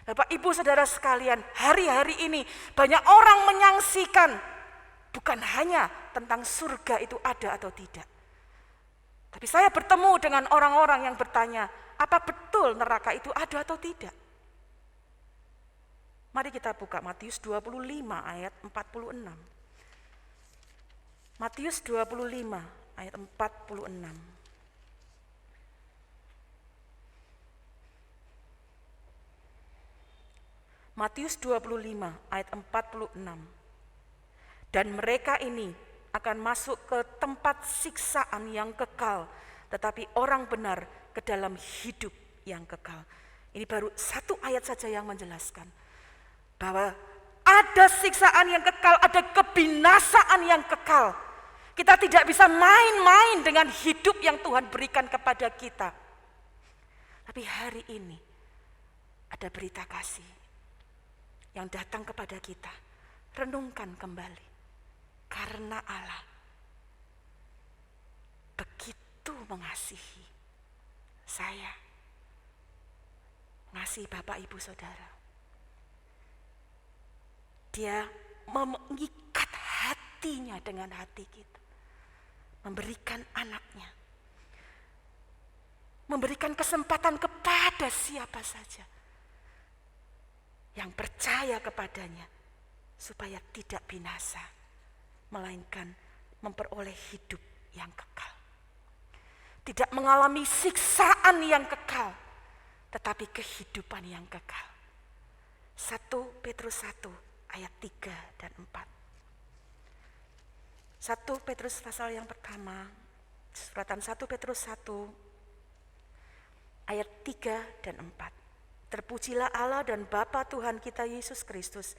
Bapak, Ibu, Saudara sekalian, hari-hari ini banyak orang menyaksikan bukan hanya tentang surga itu ada atau tidak. Tapi saya bertemu dengan orang-orang yang bertanya, apa betul neraka itu ada atau tidak? Mari kita buka Matius 25 ayat 46. Matius 25 ayat 46. Matius 25 ayat 46. Dan mereka ini akan masuk ke tempat siksaan yang kekal, tetapi orang benar ke dalam hidup yang kekal. Ini baru satu ayat saja yang menjelaskan bahwa ada siksaan yang kekal, ada kebinasaan yang kekal. Kita tidak bisa main-main dengan hidup yang Tuhan berikan kepada kita. Tapi hari ini ada berita kasih yang datang kepada kita. Renungkan kembali. Karena Allah begitu mengasihi saya, mengasihi Bapak Ibu Saudara. Dia mengikat hatinya dengan hati kita. Memberikan anaknya. Memberikan kesempatan kepada siapa saja yang percaya kepadanya supaya tidak binasa, melainkan memperoleh hidup yang kekal. Tidak mengalami siksaan yang kekal, tetapi kehidupan yang kekal. 1 Petrus 1 ayat 3 dan 4. 1 Petrus pasal yang pertama, suratan 1 Petrus 1 ayat 3 dan 4. Terpujilah Allah dan Bapa Tuhan kita Yesus Kristus,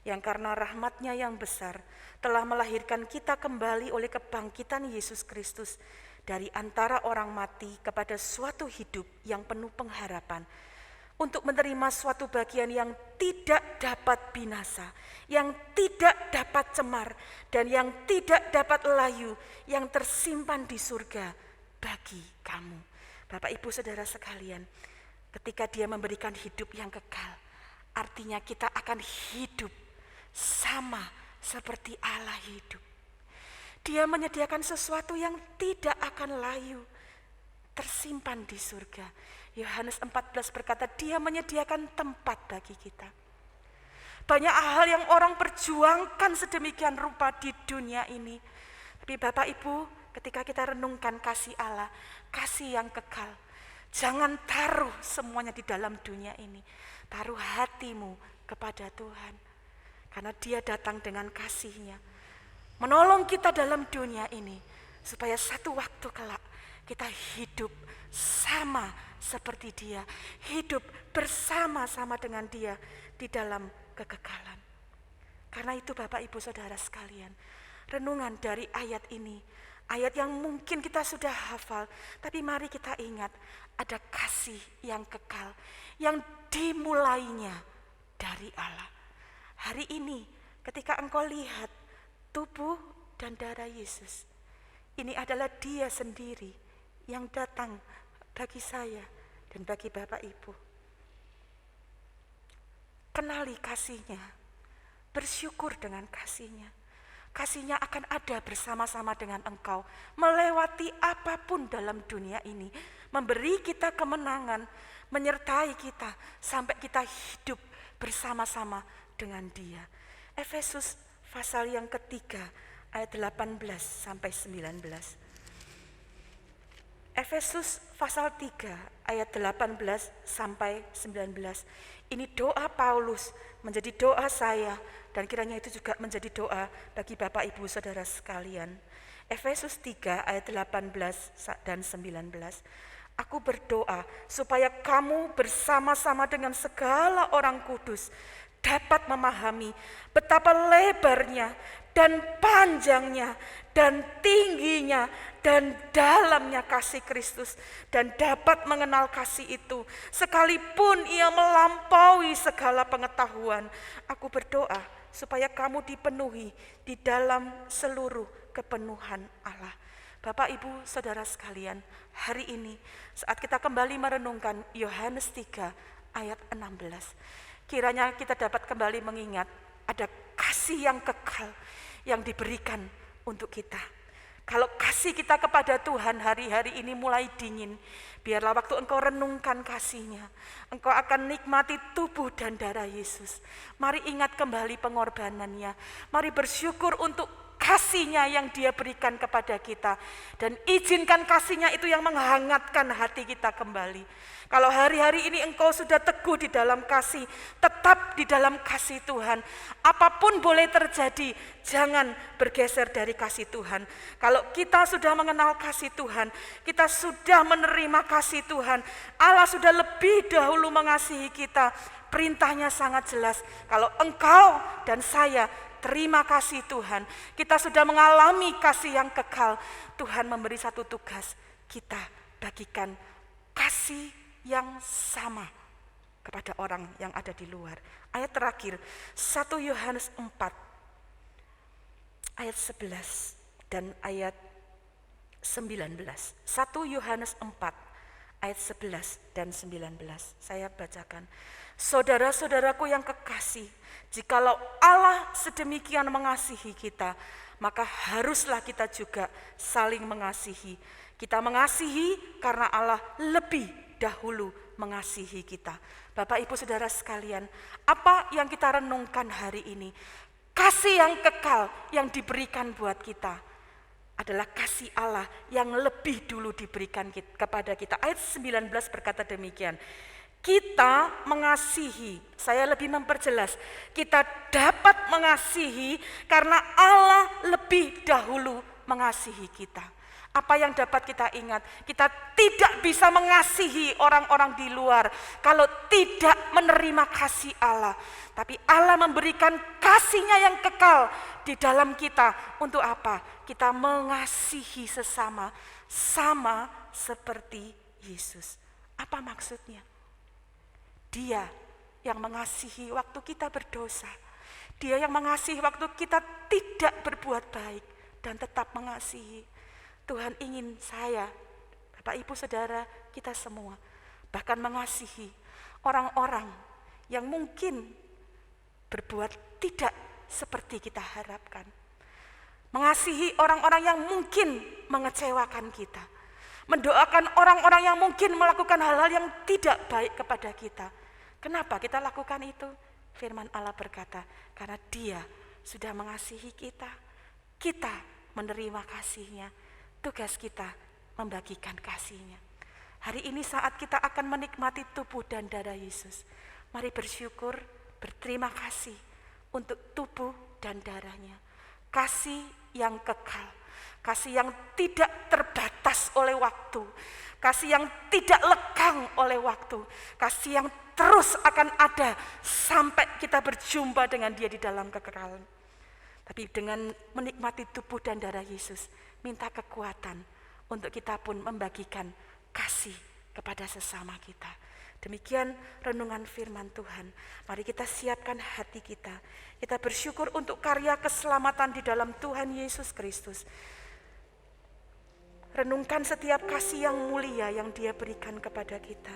yang karena rahmat-Nya yang besar telah melahirkan kita kembali oleh kebangkitan Yesus Kristus dari antara orang mati kepada suatu hidup yang penuh pengharapan, untuk menerima suatu bagian yang tidak dapat binasa, yang tidak dapat cemar, dan yang tidak dapat layu, yang tersimpan di surga bagi kamu. Bapak Ibu Saudara sekalian, ketika Dia memberikan hidup yang kekal, artinya kita akan hidup sama seperti Allah hidup. Dia menyediakan sesuatu yang tidak akan layu, tersimpan di surga. Yohanes 14 berkata, Dia menyediakan tempat bagi kita. Banyak hal yang orang perjuangkan sedemikian rupa di dunia ini. Tapi Bapak Ibu, ketika kita renungkan kasih Allah, kasih yang kekal, jangan taruh semuanya di dalam dunia ini. Taruh hatimu kepada Tuhan. Karena Dia datang dengan kasih-Nya, menolong kita dalam dunia ini, supaya satu waktu kelak kita hidup sama seperti Dia, hidup bersama-sama dengan Dia di dalam kekekalan. Karena itu Bapak Ibu Saudara sekalian, renungan dari ayat ini, ayat yang mungkin kita sudah hafal, tapi mari kita ingat ada kasih yang kekal, yang dimulainya dari Allah. Hari ini ketika engkau lihat tubuh dan darah Yesus, ini adalah Dia sendiri yang datang bagi saya dan bagi Bapak Ibu. Kenali kasih-Nya, bersyukur dengan kasih-Nya. Kasih-Nya akan ada bersama-sama dengan engkau, melewati apapun dalam dunia ini, memberi kita kemenangan, menyertai kita sampai kita hidup bersama-sama dengan Dia. Efesus pasal yang ketiga ayat 18 sampai 19. Efesus pasal 3 ayat 18 sampai 19. Ini doa Paulus menjadi doa saya, dan kiranya itu juga menjadi doa bagi Bapak Ibu Saudara sekalian. Efesus 3 ayat 18 dan 19. Aku berdoa supaya kamu bersama-sama dengan segala orang kudus dapat memahami betapa lebarnya dan panjangnya dan tingginya dan dalamnya kasih Kristus, dan dapat mengenal kasih itu sekalipun ia melampaui segala pengetahuan. Aku berdoa supaya kamu dipenuhi di dalam seluruh kepenuhan Allah. Bapak Ibu Saudara sekalian, hari ini saat kita kembali merenungkan Yohanes 3 ayat 16, kiranya kita dapat kembali mengingat ada kasih yang kekal yang diberikan untuk kita. Kalau kasih kita kepada Tuhan hari-hari ini mulai dingin, biarlah waktu engkau renungkan kasih-Nya, engkau akan nikmati tubuh dan darah Yesus. Mari ingat kembali pengorbanan-Nya, mari bersyukur untuk kasih-Nya yang Dia berikan kepada kita. Dan izinkan kasih-Nya itu yang menghangatkan hati kita kembali. Kalau hari-hari ini engkau sudah teguh di dalam kasih, tetap di dalam kasih Tuhan. Apapun boleh terjadi, jangan bergeser dari kasih Tuhan. Kalau kita sudah mengenal kasih Tuhan, kita sudah menerima kasih Tuhan, Allah sudah lebih dahulu mengasihi kita. Perintahnya sangat jelas. Kalau engkau dan saya terima kasih Tuhan, kita sudah mengalami kasih yang kekal. Tuhan memberi satu tugas, kita bagikan kasih yang sama kepada orang yang ada di luar. Ayat terakhir, 1 Yohanes 4 ayat 11 dan ayat 19. 1 Yohanes 4 ayat 11 dan 19. Saya bacakan. Saudara-saudaraku yang kekasih, jikalau Allah sedemikian mengasihi kita, maka haruslah kita juga saling mengasihi. Kita mengasihi karena Allah lebih dahulu mengasihi kita. Bapak Ibu Saudara sekalian, apa yang kita renungkan hari ini? Kasih yang kekal yang diberikan buat kita adalah kasih Allah yang lebih dulu diberikan kepada kita. Ayat 19 berkata demikian. Kita mengasihi, saya lebih memperjelas, kita dapat mengasihi karena Allah lebih dahulu mengasihi kita. Apa yang dapat kita ingat? Kita tidak bisa mengasihi orang-orang di luar kalau tidak menerima kasih Allah. Tapi Allah memberikan kasih-Nya yang kekal di dalam kita. Untuk apa? Kita mengasihi sesama, sama seperti Yesus. Apa maksudnya? Dia yang mengasihi waktu kita berdosa. Dia yang mengasihi waktu kita tidak berbuat baik dan tetap mengasihi. Tuhan ingin saya, Bapak Ibu Saudara, kita semua bahkan mengasihi orang-orang yang mungkin berbuat tidak seperti kita harapkan. Mengasihi orang-orang yang mungkin mengecewakan kita. Mendoakan orang-orang yang mungkin melakukan hal-hal yang tidak baik kepada kita. Kenapa kita lakukan itu? Firman Allah berkata, karena Dia sudah mengasihi kita. Kita menerima kasih-Nya. Tugas kita membagikan kasih-Nya. Hari ini saat kita akan menikmati tubuh dan darah Yesus, mari bersyukur, berterima kasih untuk tubuh dan darah-Nya. Kasih yang kekal, kasih yang tidak terbatas oleh waktu, kasih yang tidak lekang oleh waktu, kasih yang terus akan ada sampai kita berjumpa dengan Dia di dalam kekekalan. Tapi dengan menikmati tubuh dan darah Yesus, minta kekuatan untuk kita pun membagikan kasih kepada sesama kita. Demikian renungan firman Tuhan. Mari kita siapkan hati kita. Kita bersyukur untuk karya keselamatan di dalam Tuhan Yesus Kristus. Renungkan setiap kasih yang mulia yang Dia berikan kepada kita.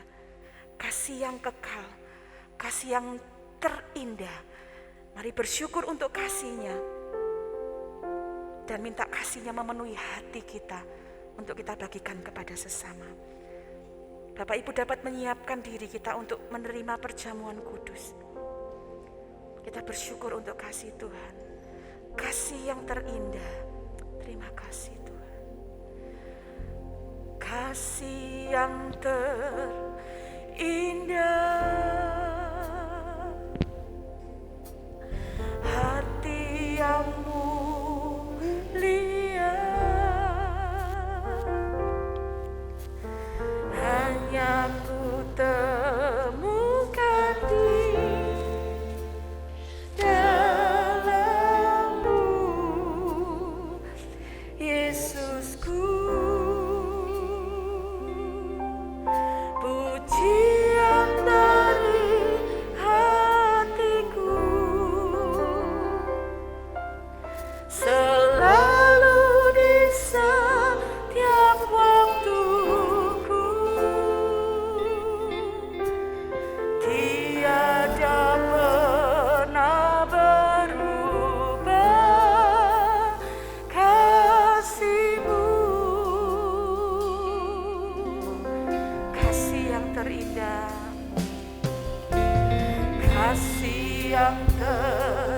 Kasih yang kekal, kasih yang terindah. Mari bersyukur untuk kasih-Nya. Dan minta kasih-Nya memenuhi hati kita untuk kita bagikan kepada sesama. Bapak Ibu dapat menyiapkan diri kita untuk menerima perjamuan kudus. Kita bersyukur untuk kasih Tuhan. Kasih yang terindah. Terima kasih Tuhan. Kasih yang terindah. Hati yang hanya ku temukan di dalam-Mu, Yesusku. Pujian dari hatiku selalu di setiap waktuku. Tiada pernah berubah kasih-Mu. Kasih yang terindah, kasih yang terindah.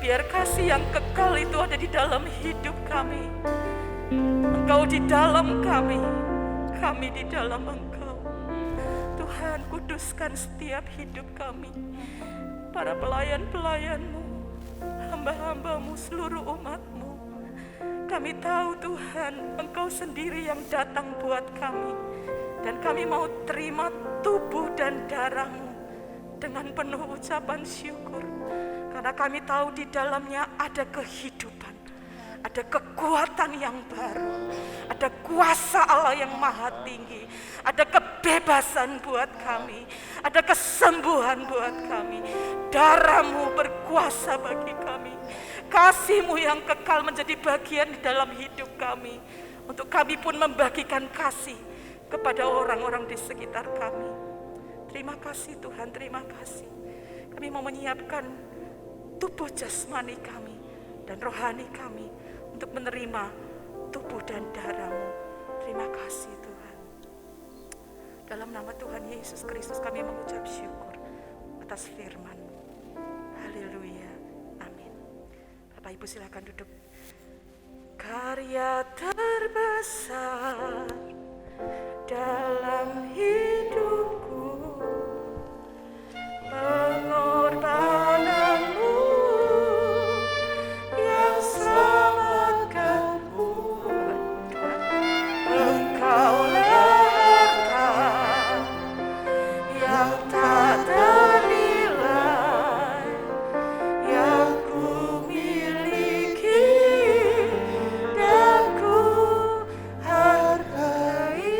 Biar kasih yang kekal itu ada di dalam hidup kami. Engkau di dalam kami di dalam Engkau. Tuhan, kuduskan setiap hidup kami, para pelayan-pelayan-Mu, hamba-hamba-Mu, seluruh umat-Mu. Kami tahu Tuhan, Engkau sendiri yang datang buat kami. Dan kami mau terima tubuh dan darah-Mu dengan penuh ucapan syukur. Karena kami tahu di dalamnya ada kehidupan, ada kekuatan yang baru, ada kuasa Allah yang maha tinggi, ada kebebasan buat kami, ada kesembuhan buat kami. Darah-Mu berkuasa bagi kami. Kasih-Mu yang kekal menjadi bagian di dalam hidup kami. Untuk kami pun membagikan kasih kepada orang-orang di sekitar kami. Terima kasih Tuhan, terima kasih. Kami mau menyiapkan tubuh jasmani kami dan rohani kami untuk menerima tubuh dan darah-Mu. Terima kasih Tuhan. Dalam nama Tuhan Yesus Kristus kami mengucap syukur atas firman-Mu. Haleluya. Amin. Bapak Ibu silakan duduk. Karya terbesar dalam hidupku, pengorbanan-Mu yang selamatkan-Mu. Engkaulah harta yang tak ternilai yang ku miliki dan ku hargai.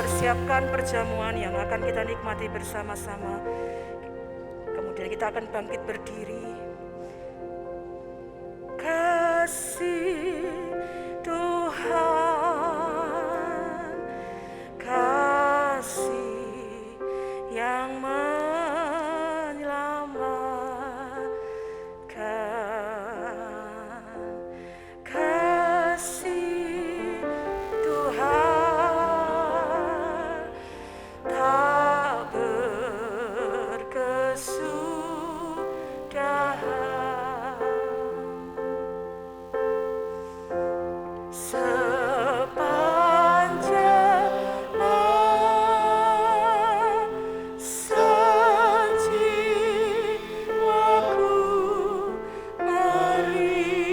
mempersiapkan perjamuan yang akan kita nikmati bersama-sama. Kemudian kita akan bangkit berdiri. Kasih Tuhan, kasih yang menyelamatkan, kasih Tuhan tak berkesudahan, sepanjang masa jiwaku merindu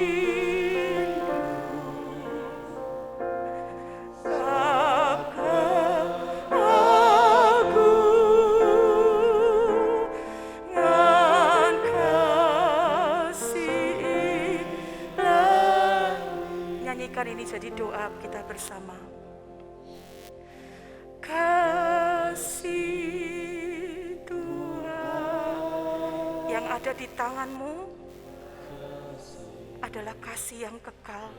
akan agungan kasih Ilahi. Nyanyikan ini jadi doa kita bersama. Kasih Tuhan yang ada di tanganmu adalah kasih yang kekal,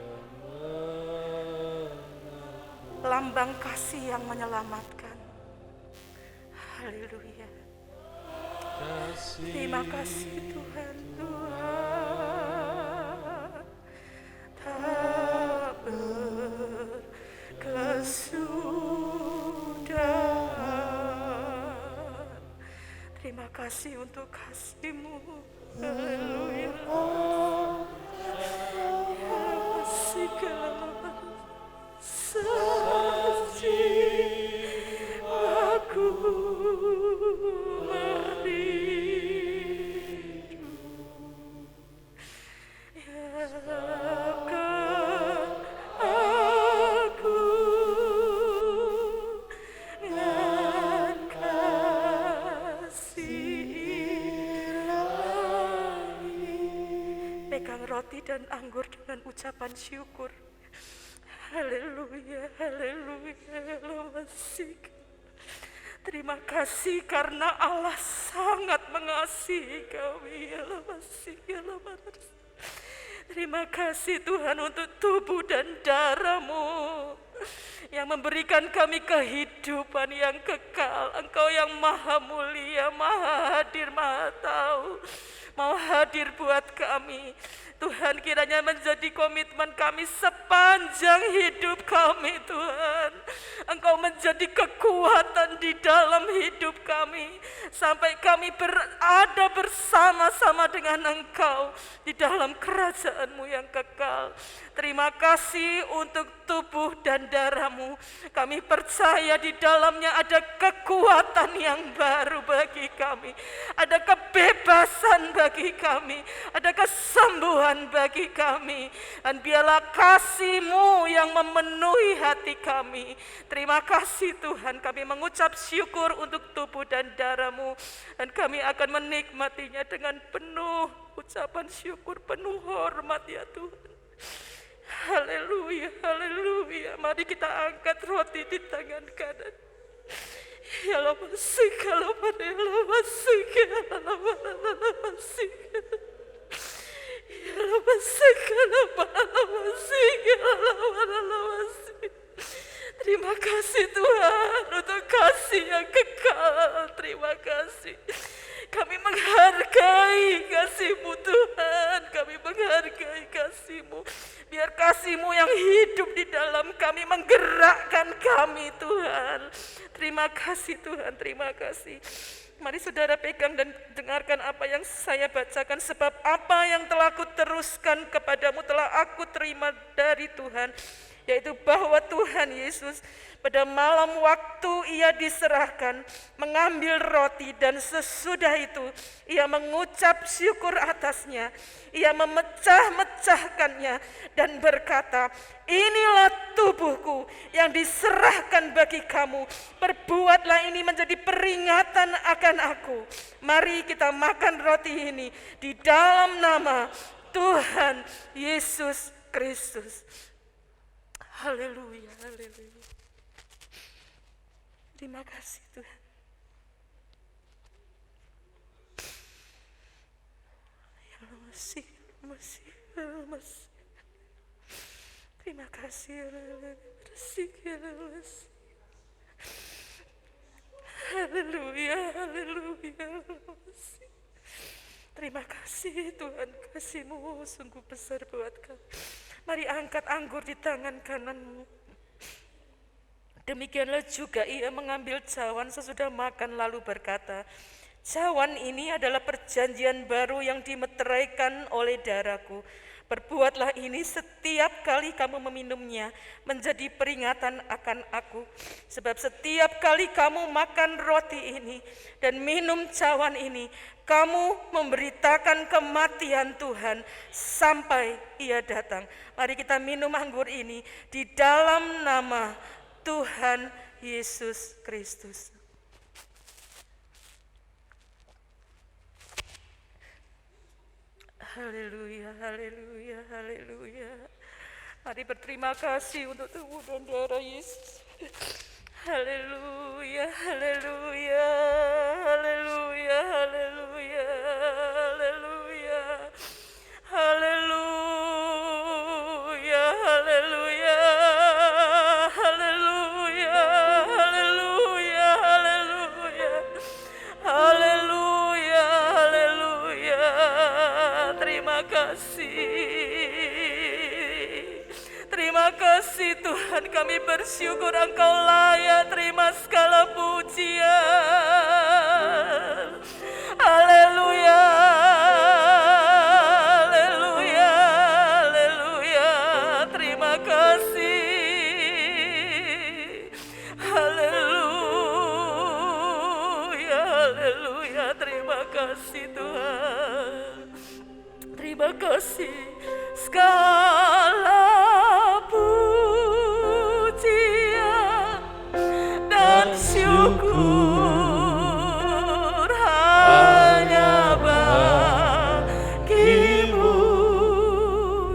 lambang kasih yang menyelamatkan. Haleluya. Terima kasih Tuhan. Tuhan tak berkesudahan. Terima kasih untuk kasih-Mu. Haleluya. Segala jiwaku merindu akan agungan kasih Ilahi. Pegang roti dan anggur dengan ucapan syukur. Haleluya, haleluya, terima kasih karena Allah sangat mengasihi kami. Terima kasih Tuhan untuk tubuh dan darah-Mu yang memberikan kami kehidupan yang kekal. Engkau yang maha mulia, maha hadir, maha tahu, mau hadir buat kami. Tuhan, kiranya menjadi komitmen kami sepanjang hidup kami, Tuhan. Engkau menjadi kekuatan di dalam hidup kami, sampai kami berada bersama-sama dengan Engkau di dalam kerajaan-Mu yang kekal. Terima kasih untuk tubuh dan darah-Mu. Kami percaya di dalamnya ada kekuatan yang baru bagi kami, ada kebebasan bagi kami, ada kesembuhan bagi kami. Dan biarlah kasih-Mu yang memenuhi hati kami. Terima kasih Tuhan, kami mengucap syukur untuk tubuh dan darah-Mu, dan kami akan menikmatinya dengan penuh ucapan syukur, penuh hormat ya Tuhan. Haleluya, haleluya. Mari kita angkat roti di tangan kanan. Ya Allah, masih kalau pada Allah masih kalau masih. Ya Allah, masih kalau pada masih kalau masih. Terima kasih Tuhan untuk kasih yang kekal. Terima kasih. Kami menghargai kasih-Mu Tuhan. Kami menghargai kasih-Mu. Biar kasih-Mu yang hidup di dalam kami menggerakkan kami Tuhan. Terima kasih Tuhan, terima kasih. Mari saudara pegang dan dengarkan apa yang saya bacakan. Sebab apa yang telah aku teruskan kepadamu telah aku terima dari Tuhan, yaitu bahwa Tuhan Yesus pada malam waktu ia diserahkan mengambil roti, dan sesudah itu ia mengucap syukur atasnya, ia memecah-mecahkannya dan berkata, inilah tubuhku yang diserahkan bagi kamu, perbuatlah ini menjadi peringatan akan aku. Mari kita makan roti ini di dalam nama Tuhan Yesus Kristus. Haleluya, haleluya. Terima kasih Tuhan. Ya Allah, masih. Terima kasih ya Allah, bersih ya Allah. Haleluya. Terima kasih Tuhan, kasih-Mu sungguh besar buat kami. Mari angkat anggur di tangan kanan-Mu. Demikianlah juga ia mengambil cawan sesudah makan lalu berkata, cawan ini adalah perjanjian baru yang dimeteraikan oleh darahku. Perbuatlah ini setiap kali kamu meminumnya menjadi peringatan akan aku. Sebab setiap kali kamu makan roti ini dan minum cawan ini, kamu memberitakan kematian Tuhan sampai ia datang. Mari kita minum anggur ini di dalam nama Tuhan Yesus Kristus. Haleluya. Mari berterima kasih untuk tubuh dan darah Yesus. Haleluya. Terima kasih Tuhan, kami bersyukur Engkau layak terima segala pujian. Haleluya. Terima kasih. Haleluya. Terima kasih Tuhan. Terima kasih. Segala pujian dan syukur hanya bagi-Mu,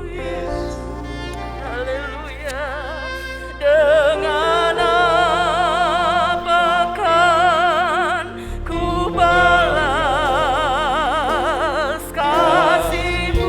Yesus. Haleluya. Dengan apa kan ku balas kasih-Mu?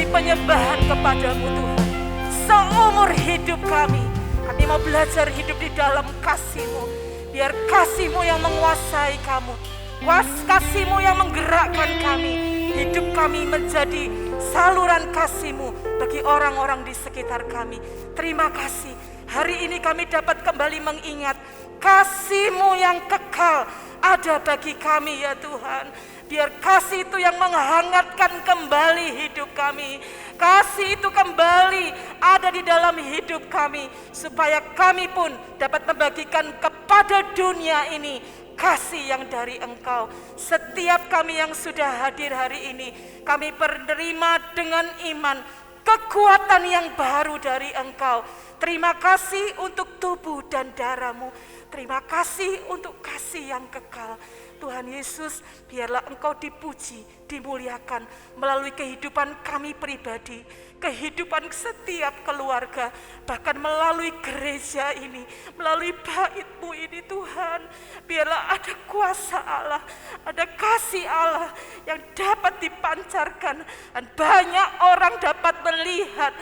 Penyembahan kepadamu Tuhan. Seumur hidup kami mau belajar hidup di dalam kasih-Mu. Biar kasih-Mu yang menguasai kamu, kasih-Mu yang menggerakkan kami. Hidup kami menjadi saluran kasih-Mu bagi orang-orang di sekitar kami. Terima kasih, hari ini kami dapat kembali mengingat kasih-Mu yang kekal ada bagi kami ya Tuhan. Biar kasih itu yang menghangatkan kembali hidup kami. Kasih itu kembali ada di dalam hidup kami. Supaya kami pun dapat membagikan kepada dunia ini kasih yang dari Engkau. Setiap kami yang sudah hadir hari ini, kami menerima dengan iman kekuatan yang baru dari Engkau. Terima kasih untuk tubuh dan darah-Mu. Terima kasih untuk kasih yang kekal. Tuhan Yesus, biarlah Engkau dipuji, dimuliakan melalui kehidupan kami pribadi, kehidupan setiap keluarga, bahkan melalui gereja ini, melalui bait-Mu ini Tuhan. Biarlah ada kuasa Allah, ada kasih Allah yang dapat dipancarkan, dan banyak orang dapat melihat,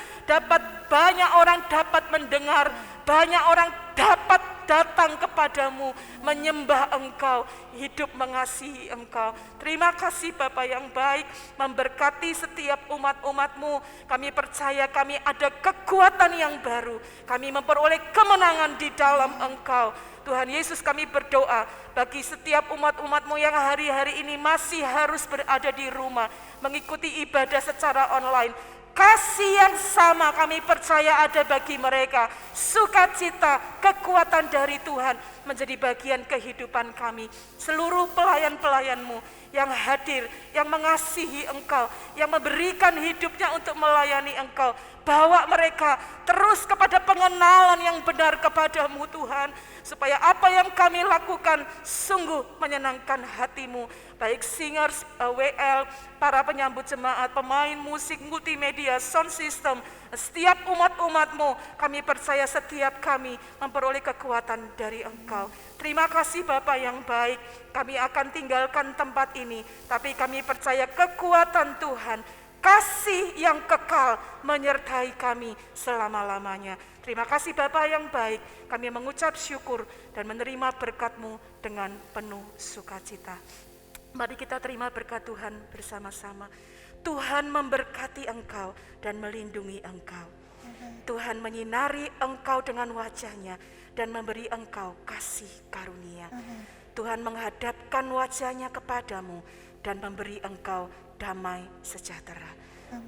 banyak orang dapat mendengar, banyak orang dapat datang kepadamu, menyembah Engkau, hidup mengasihi Engkau. Terima kasih Bapa yang baik, memberkati setiap umat-umat-Mu. Kami percaya kami ada kekuatan yang baru, kami memperoleh kemenangan di dalam Engkau. Tuhan Yesus, kami berdoa bagi setiap umat-umat-Mu yang hari-hari ini masih harus berada di rumah, mengikuti ibadah secara online. Kasih yang sama kami percaya ada bagi mereka. Sukacita, kekuatan dari Tuhan menjadi bagian kehidupan kami. Seluruh pelayan-pelayan-Mu yang hadir, yang mengasihi Engkau, yang memberikan hidupnya untuk melayani Engkau. Bawa mereka terus kepada pengenalan yang benar kepadamu Tuhan. Supaya apa yang kami lakukan sungguh menyenangkan hati-Mu. Baik singers, WL, para penyambut jemaat, pemain musik, multimedia, sound system, setiap umat-umat-Mu, kami percaya setiap kami memperoleh kekuatan dari Engkau. Terima kasih Bapa yang baik, kami akan tinggalkan tempat ini, tapi kami percaya kekuatan Tuhan, kasih yang kekal menyertai kami selama-lamanya. Terima kasih Bapa yang baik, kami mengucap syukur dan menerima berkat-Mu dengan penuh sukacita. Mari kita terima berkat Tuhan bersama-sama. Tuhan memberkati engkau dan melindungi engkau. Tuhan menyinari engkau dengan wajah-Nya dan memberi engkau kasih karunia. Tuhan menghadapkan wajah-Nya kepadamu dan memberi engkau damai sejahtera.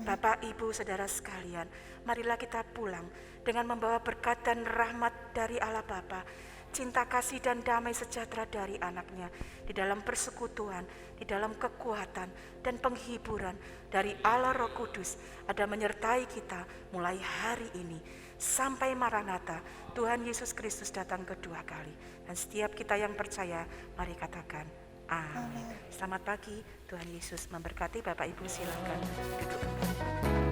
Bapak, Ibu, Saudara sekalian, marilah kita pulang dengan membawa berkat dan rahmat dari Allah Bapa, cinta kasih dan damai sejahtera dari anaknya, di dalam persekutuan, di dalam kekuatan dan penghiburan dari Allah Roh Kudus ada menyertai kita mulai hari ini sampai Maranatha, Tuhan Yesus Kristus datang kedua kali. Dan setiap kita yang percaya, mari katakan amin. Selamat pagi, Tuhan Yesus memberkati. Bapak Ibu silakan duduk kembali.